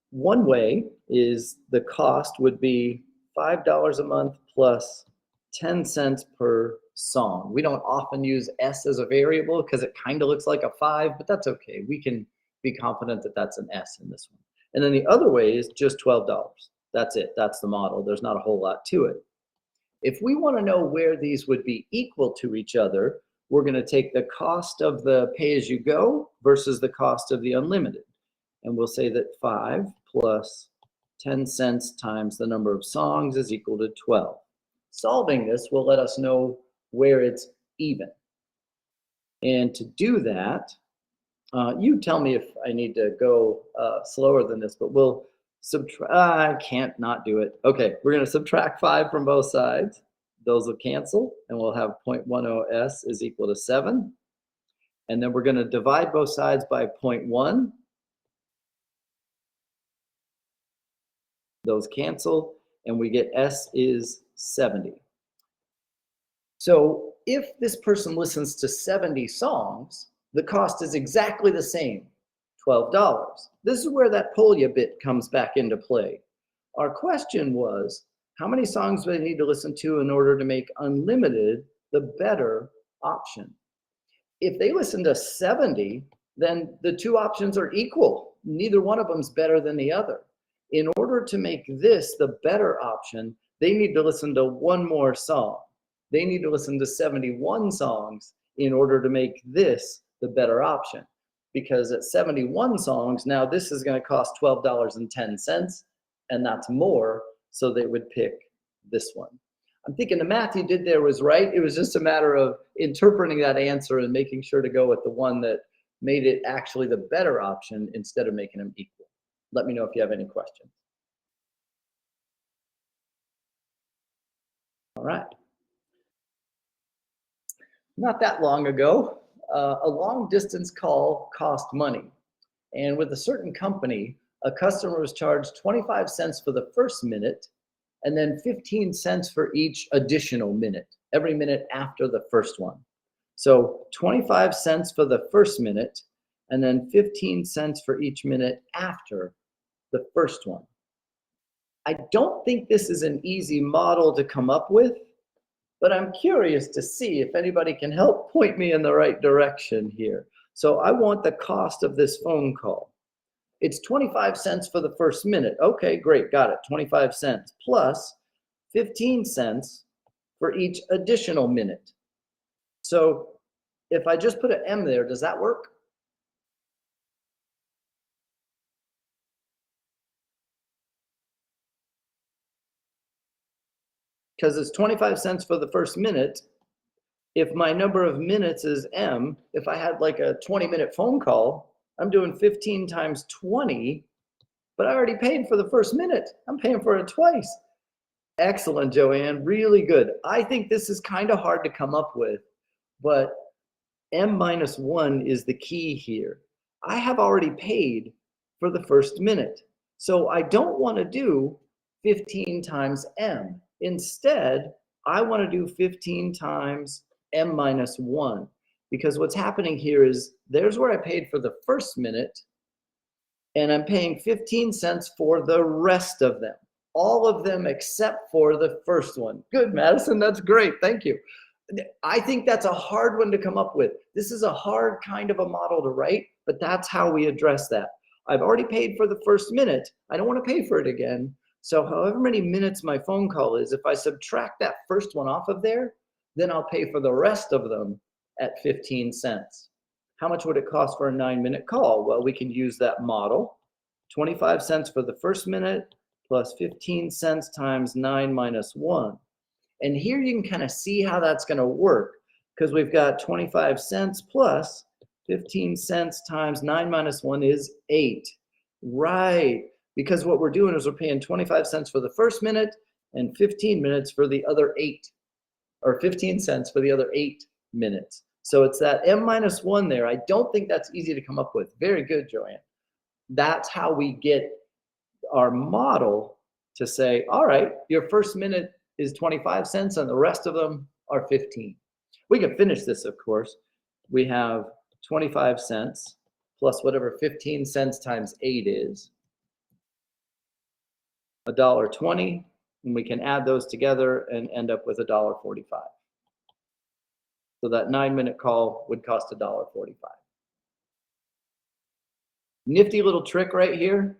one way is the cost would be $5 a month plus 10 cents per song. We don't often use S as a variable because it kind of looks like a 5, but that's okay. We can be confident that that's an S in this one. And then the other way is just $12. That's it. That's the model. There's not a whole lot to it. If we want to know where these would be equal to each other, we're going to take the cost of the pay-as-you-go versus the cost of the unlimited. And we'll say that 5 plus 10 cents times the number of songs is equal to 12. Solving this will let us know where it's even. And to do that, you tell me if I need to go slower than this, but we'll subtract. I can't not do it. Okay, we're going to subtract 5 from both sides. Those will cancel, and we'll have 0.10s is equal to 7. And then we're going to divide both sides by 0.1. Those cancel, and we get S is 70. So if this person listens to 70 songs, the cost is exactly the same, $12. This is where that Polya bit comes back into play. Our question was, how many songs do they need to listen to in order to make unlimited the better option? If they listen to 70, then the two options are equal. Neither one of them is better than the other. In order to make this the better option, they need to listen to one more song. They need to listen to 71 songs in order to make this the better option. Because at 71 songs, now this is going to cost $12.10, and that's more, so they would pick this one. I'm thinking the math you did there was right. It was just a matter of interpreting that answer and making sure to go with the one that made it actually the better option instead of making them equal. Let me know if you have any questions. All right. Not that long ago, a long distance call cost money. And with a certain company, a customer was charged 25 cents for the first minute and then 15 cents for each additional minute, every minute after the first one. So 25 cents for the first minute and then 15 cents for each minute after the first one. I don't think this is an easy model to come up with, but I'm curious to see if anybody can help point me in the right direction here. So I want the cost of this phone call. It's 25 cents for the first minute. Okay, great, got it, 25 cents plus 15 cents for each additional minute. So if I just put an M there, does that work? Because it's 25 cents for the first minute. If my number of minutes is M, if I had like a 20-minute phone call, I'm doing 15 times 20, but I already paid for the first minute. I'm paying for it twice. Excellent, Joanne, really good. I think this is kind of hard to come up with, but M minus 1 is the key here. I have already paid for the first minute, so I don't want to do 15 times M. Instead, I want to do 15 times M minus 1, because what's happening here is there's where I paid for the first minute, and I'm paying 15 cents for the rest of them. All of them except for the first one. Good, Madison, that's great, thank you. I think that's a hard one to come up with. This is a hard kind of a model to write, but that's how we address that. I've already paid for the first minute. I don't want to pay for it again. So however many minutes my phone call is, if I subtract that first one off of there, then I'll pay for the rest of them at 15 cents. How much would it cost for a 9-minute call? Well, we can use that model. 25 cents for the first minute plus 15 cents times 9 minus 1. And here you can kind of see how that's going to work, because we've got 25 cents plus 15 cents times 9 minus 1 is 8. Right, because what we're doing is we're paying 25 cents for the first minute and 15 minutes for the other 8, or 15 cents for the other 8 minutes. So it's that m minus 1 there. I don't think that's easy to come up with. Very good, Joanne. That's how we get our model to say, all right, your first minute is 25 cents and the rest of them are 15. We can finish this, of course. We have 25 cents plus whatever 15 cents times 8 is, $1.20, and we can add those together and end up with $1.45. So that 9-minute call would cost $1.45. Nifty little trick right here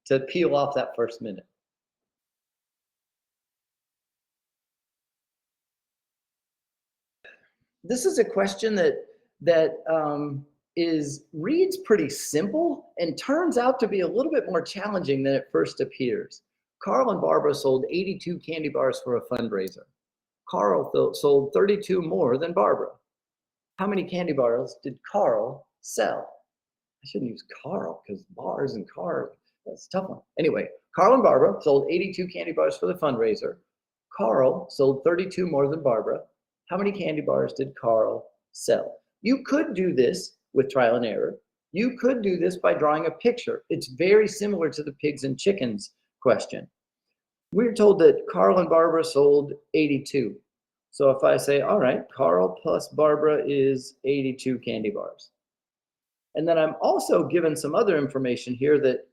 to peel off that first minute. This is a question that reads pretty simple and turns out to be a little bit more challenging than it first appears. Carl and Barbara sold 82 candy bars for a fundraiser. Carl sold 32 more than Barbara. How many candy bars did Carl sell? I shouldn't use Carl because bars and cars, that's a tough one. Anyway, Carl and Barbara sold 82 candy bars for the fundraiser. Carl sold 32 more than Barbara. How many candy bars did Carl sell? You could do this with trial and error. You could do this by drawing a picture. It's very similar to the pigs and chickens question. We're told that Carl and Barbara sold 82. So if I say, all right, Carl plus Barbara is 82 candy bars. And then I'm also given some other information here that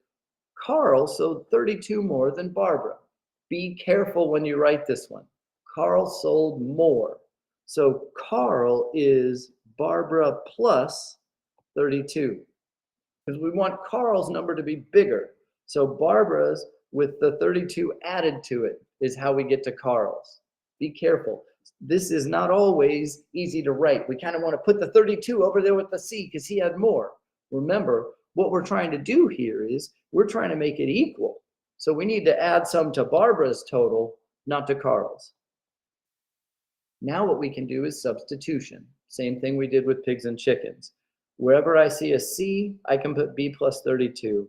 Carl sold 32 more than Barbara. Be careful when you write this one. Carl sold more. So Carl is Barbara plus 32, because we want Carl's number to be bigger. So Barbara's with the 32 added to it is how we get to Carl's. Be careful. This is not always easy to write. We kind of want to put the 32 over there with the C because he had more. Remember, what we're trying to do here is we're trying to make it equal. So we need to add some to Barbara's total, not to Carl's. Now what we can do is substitution. Same thing we did with pigs and chickens. Wherever I see a C, I can put B plus 32.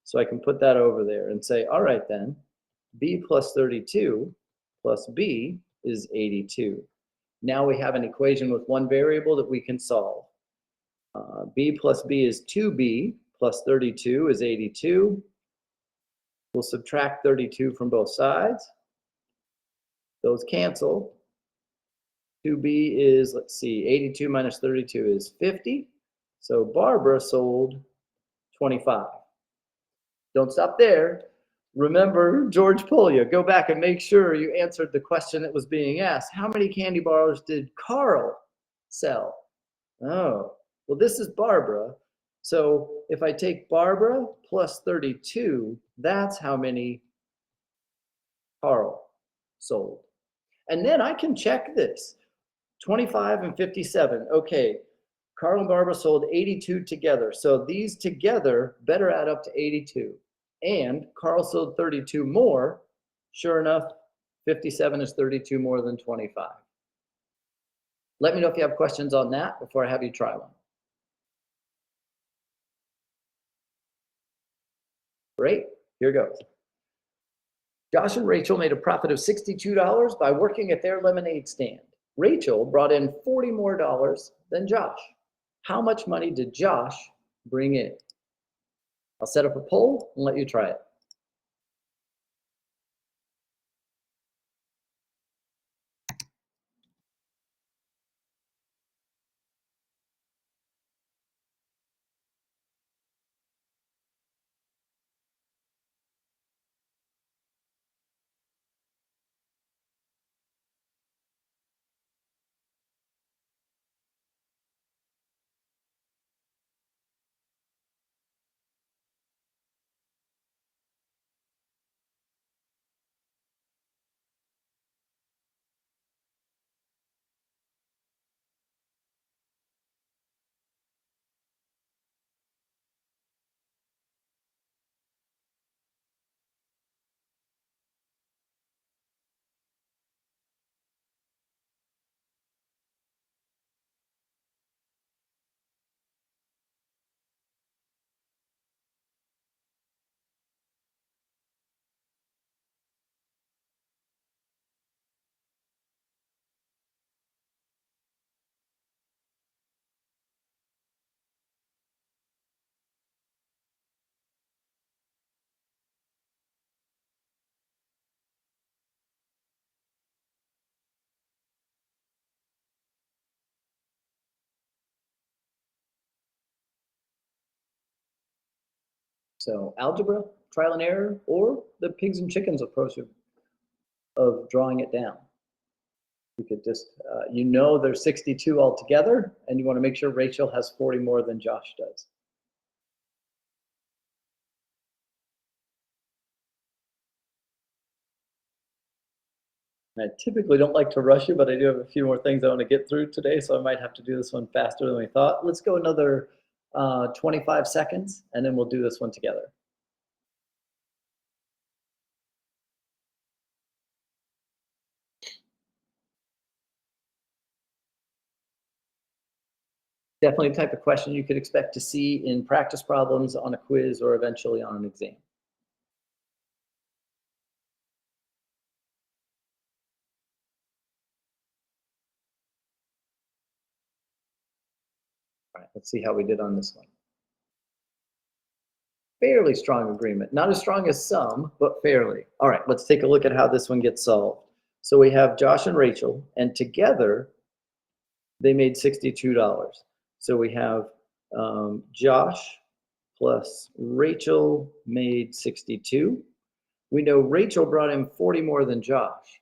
So I can put that over there and say, all right then, B plus 32 plus B is 82. Now we have an equation with one variable that we can solve. B plus B is 2B plus 32 is 82. We'll subtract 32 from both sides. Those cancel. 2B is, let's see, 82 minus 32 is 50. So Barbara sold 25. Don't stop there. Remember George Polya. Go back and make sure you answered the question that was being asked. How many candy bars did Carl sell? Oh, well, this is Barbara. So if I take Barbara plus 32, that's how many Carl sold. And then I can check this. 25 and 57. Okay, Carl and Barbara sold 82 together. So these together better add up to 82. And Carl sold 32 more. Sure enough, 57 is 32 more than 25. Let me know if you have questions on that before I have you try one. Great, here goes. Josh and Rachel made a profit of $62 by working at their lemonade stand. Rachel brought in $40 more than Josh. How much money did Josh bring in? I'll set up a poll and let you try it. So algebra, trial and error, or the pigs and chickens approach of drawing it down. You could just, you know there's 62 altogether, and you want to make sure Rachel has 40 more than Josh does. I typically don't like to rush you, but I do have a few more things I want to get through today, so I might have to do this one faster than we thought. Let's go another 25 seconds, and then we'll do this one together. Definitely the type of question you could expect to see in practice problems, on a quiz, or eventually on an exam. All right, let's see how we did on this one. Fairly strong agreement. Not as strong as some, but fairly. All right, let's take a look at how this one gets solved. So we have Josh and Rachel, and together they made $62. So we have Josh plus Rachel made 62. We know Rachel brought in 40 more than Josh.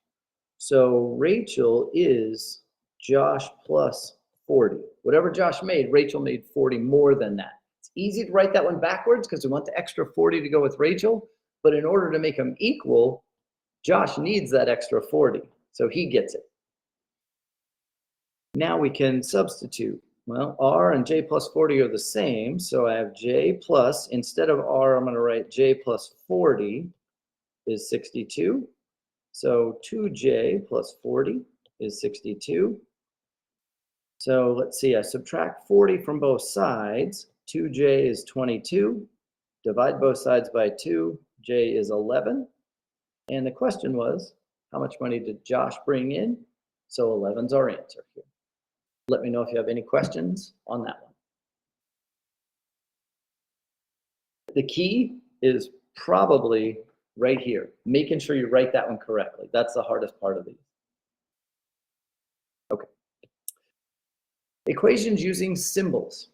So Rachel is Josh plus 40. Whatever Josh made, Rachel made 40 more than that. It's easy to write that one backwards because we want the extra 40 to go with Rachel. But in order to make them equal, Josh needs that extra 40. So he gets it. Now we can substitute. Well, R and J plus 40 are the same. So I have J plus, instead of R, I'm going to write J plus 40 is 62. So 2J plus 40 is 62. So let's see, I subtract 40 from both sides. 2J is 22. Divide both sides by 2. J is 11. And the question was, how much money did Josh bring in? So 11's our answer here. Let me know if you have any questions on that one. The key is probably right here, making sure you write that one correctly. That's the hardest part of these. Okay. Equations using symbols.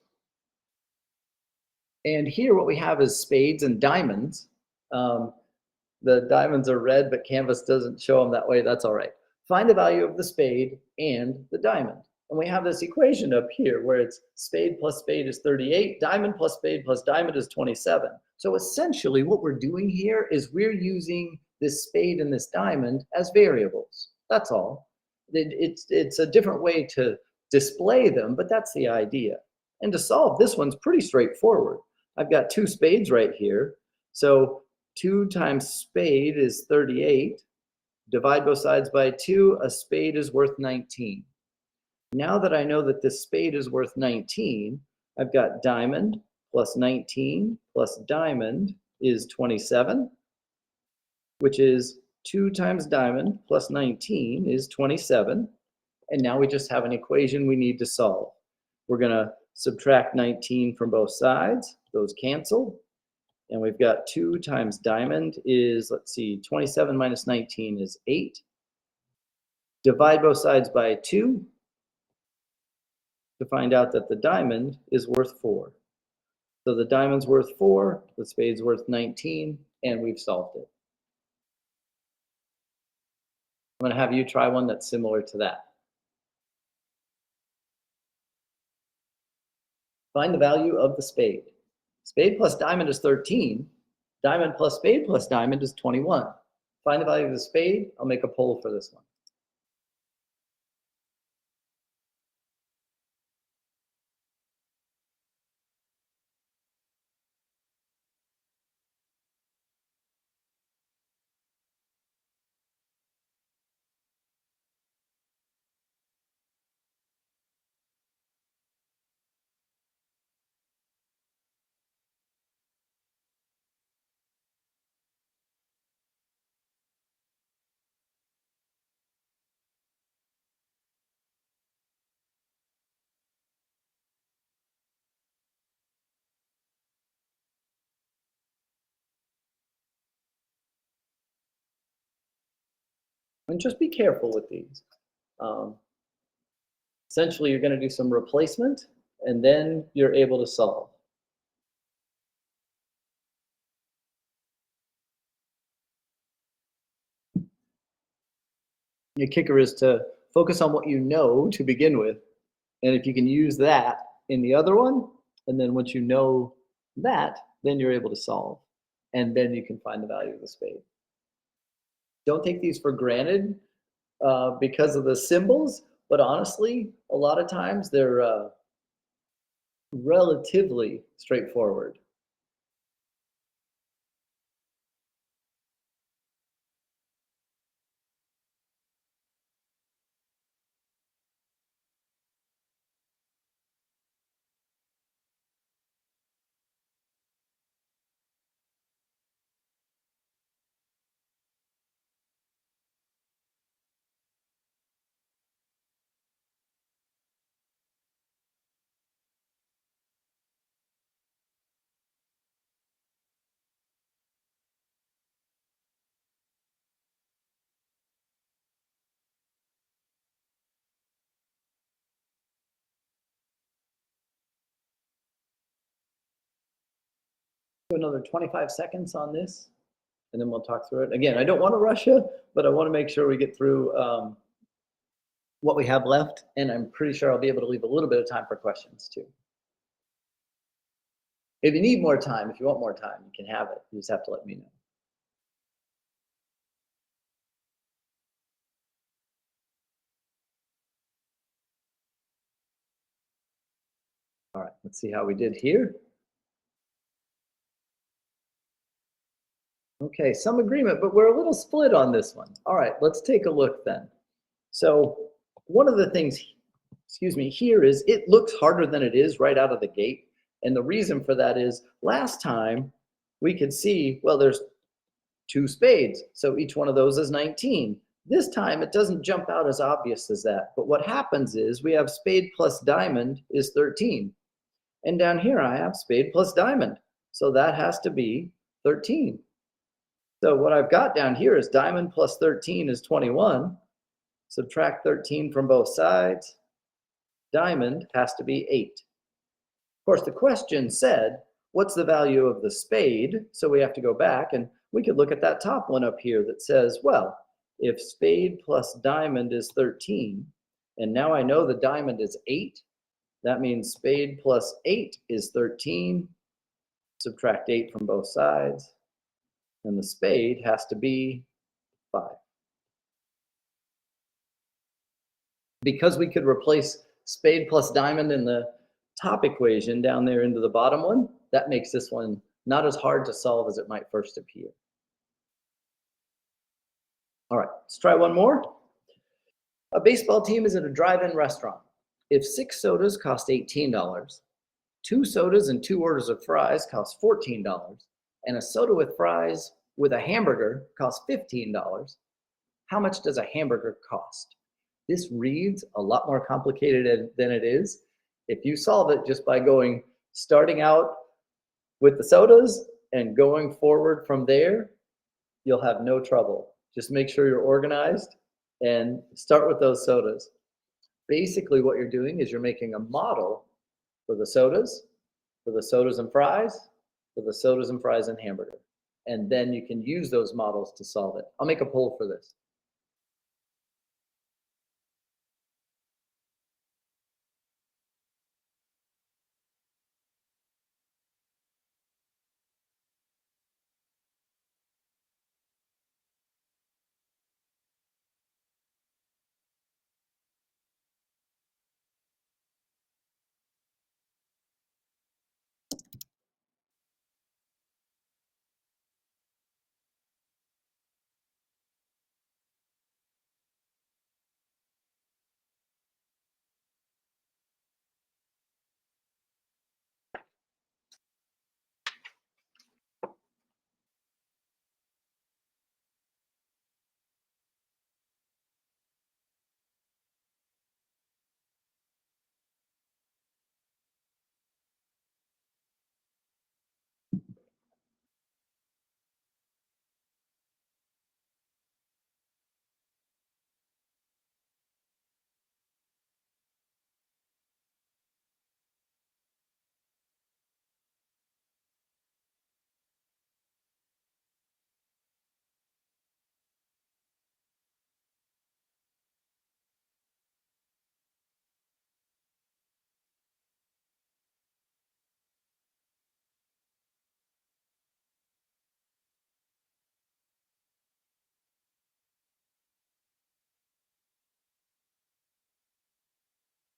And here what we have is spades and diamonds. The diamonds are red, but Canvas doesn't show them that way. That's all right. Find the value of the spade and the diamond. And we have this equation up here where it's spade plus spade is 38, diamond plus spade plus diamond is 27. So essentially what we're doing here is we're using this spade and this diamond as variables. That's all. It's a different way to display them, but that's the idea. And to solve this one's pretty straightforward. I've got two spades right here. So 2 times spade is 38. Divide both sides by 2, a spade is worth 19. Now that I know that this spade is worth 19, I've got diamond plus 19 plus diamond is 27, which is 2 times diamond plus 19 is 27. And now we just have an equation we need to solve. We're going to subtract 19 from both sides. Those cancel. And we've got 2 times diamond is, let's see, 27 minus 19 is 8. Divide both sides by 2 to find out that the diamond is worth 4. So the diamond's worth 4, the spade's worth 19, and we've solved it. I'm going to have you try one that's similar to that. Find the value of the spade. Spade plus diamond is 13. Diamond plus spade plus diamond is 21. Find the value of the spade. I'll make a poll for this one. And just be careful with these. Essentially, you're going to do some replacement, and then you're able to solve. The kicker is to focus on what you know to begin with. And if you can use that in the other one, and then once you know that, then you're able to solve. And then you can find the value of the spade. Don't take these for granted because of the symbols, but honestly, a lot of times they're relatively straightforward. Another 25 seconds on this, and then we'll talk through it. Again, I don't want to rush you, but I want to make sure we get through what we have left, and I'm pretty sure I'll be able to leave a little bit of time for questions too. If you need more time, if you want more time, you can have it. You just have to let me know. All right, let's see how we did here. Okay, some agreement, but we're a little split on this one. All right, let's take a look then. So one of the things, excuse me, here is it looks harder than it is right out of the gate. And the reason for that is last time we could see, well, there's two spades. So each one of those is 19. This time it doesn't jump out as obvious as that. But what happens is we have spade plus diamond is 13. And down here I have spade plus diamond. So that has to be 13. So what I've got down here is diamond plus 13 is 21. Subtract 13 from both sides. Diamond has to be 8. Of course, the question said, what's the value of the spade? So we have to go back and we could look at that top one up here that says, well, if spade plus diamond is 13, and now I know the diamond is 8, that means spade plus 8 is 13. Subtract 8 from both sides, and the spade has to be 5. Because we could replace spade plus diamond in the top equation down there into the bottom one, that makes this one not as hard to solve as it might first appear. All right, let's try one more. A baseball team is at a drive-in restaurant. If 6 sodas cost $18, 2 sodas and 2 orders of fries cost $14, and a soda with fries with a hamburger costs $15, how much does a hamburger cost? This reads a lot more complicated than it is. If you solve it just by starting out with the sodas and going forward from there, you'll have no trouble. Just make sure you're organized and start with those sodas. Basically, what you're doing is you're making a model for the sodas and fries, for the sodas and fries and hamburger. And then you can use those models to solve it. I'll make a poll for this.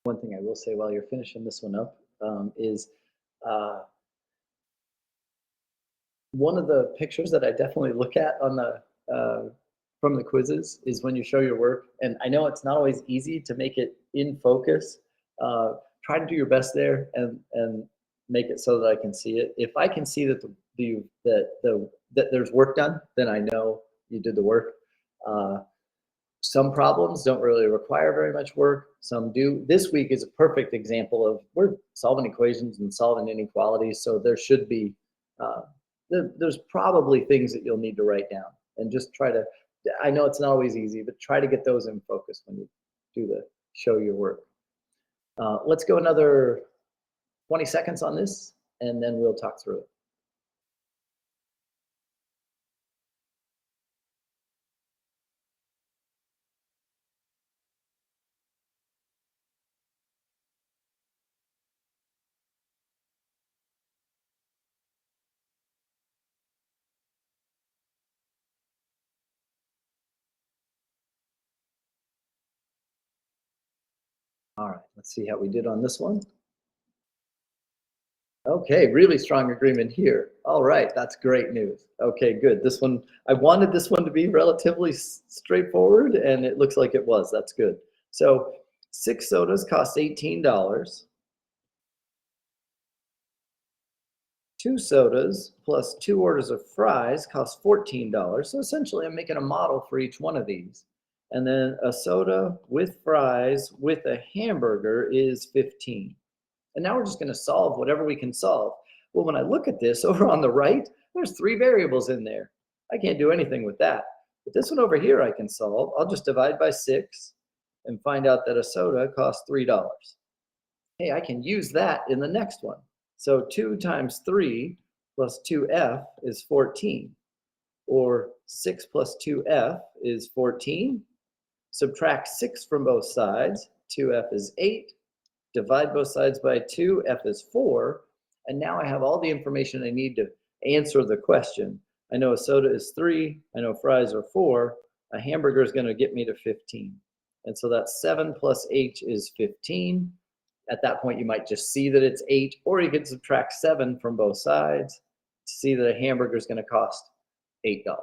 One thing I will say while you're finishing this one up is uh, one of the pictures that I definitely look at on the from the quizzes is when you show your work. And I know it's not always easy to make it in focus. Try to do your best there and make it so that I can see it. If I can see that that there's work done, then I know you did the work. Some problems don't really require very much work. Some do. This week is a perfect example of we're solving equations and solving inequalities. So there should be, uh, there's probably things that you'll need to write down and just try to, I know it's not always easy, but try to get those in focus when you do the show your work. Let's go another 20 seconds on this and then we'll talk through it. All right, let's see how we did on this one. Okay, really strong agreement here. All right, that's great news. Okay, good. This one, I wanted this one to be relatively straightforward, and it looks like it was. That's good. So 6 sodas cost $18. 2 sodas plus 2 orders of fries cost $14. So essentially, I'm making a model for each one of these. And then a soda with fries with a hamburger is 15. And now we're just going to solve whatever we can solve. Well, when I look at this over on the right, there's 3 variables in there. I can't do anything with that. But this one over here I can solve. I'll just divide by 6 and find out that a soda costs $3. Hey, I can use that in the next one. So 2 times 3 plus 2f is 14. Or 6 plus 2f is 14. Subtract 6 from both sides. 2f is 8. Divide both sides by 2, f is 4, and now I have all the information I need to answer the question. I know a soda is 3, I know fries are 4, a hamburger is going to get me to 15. And so that's 7 plus h is 15. At that point, you might just see that it's 8, or you could subtract 7 from both sides to see that a hamburger is going to cost $8.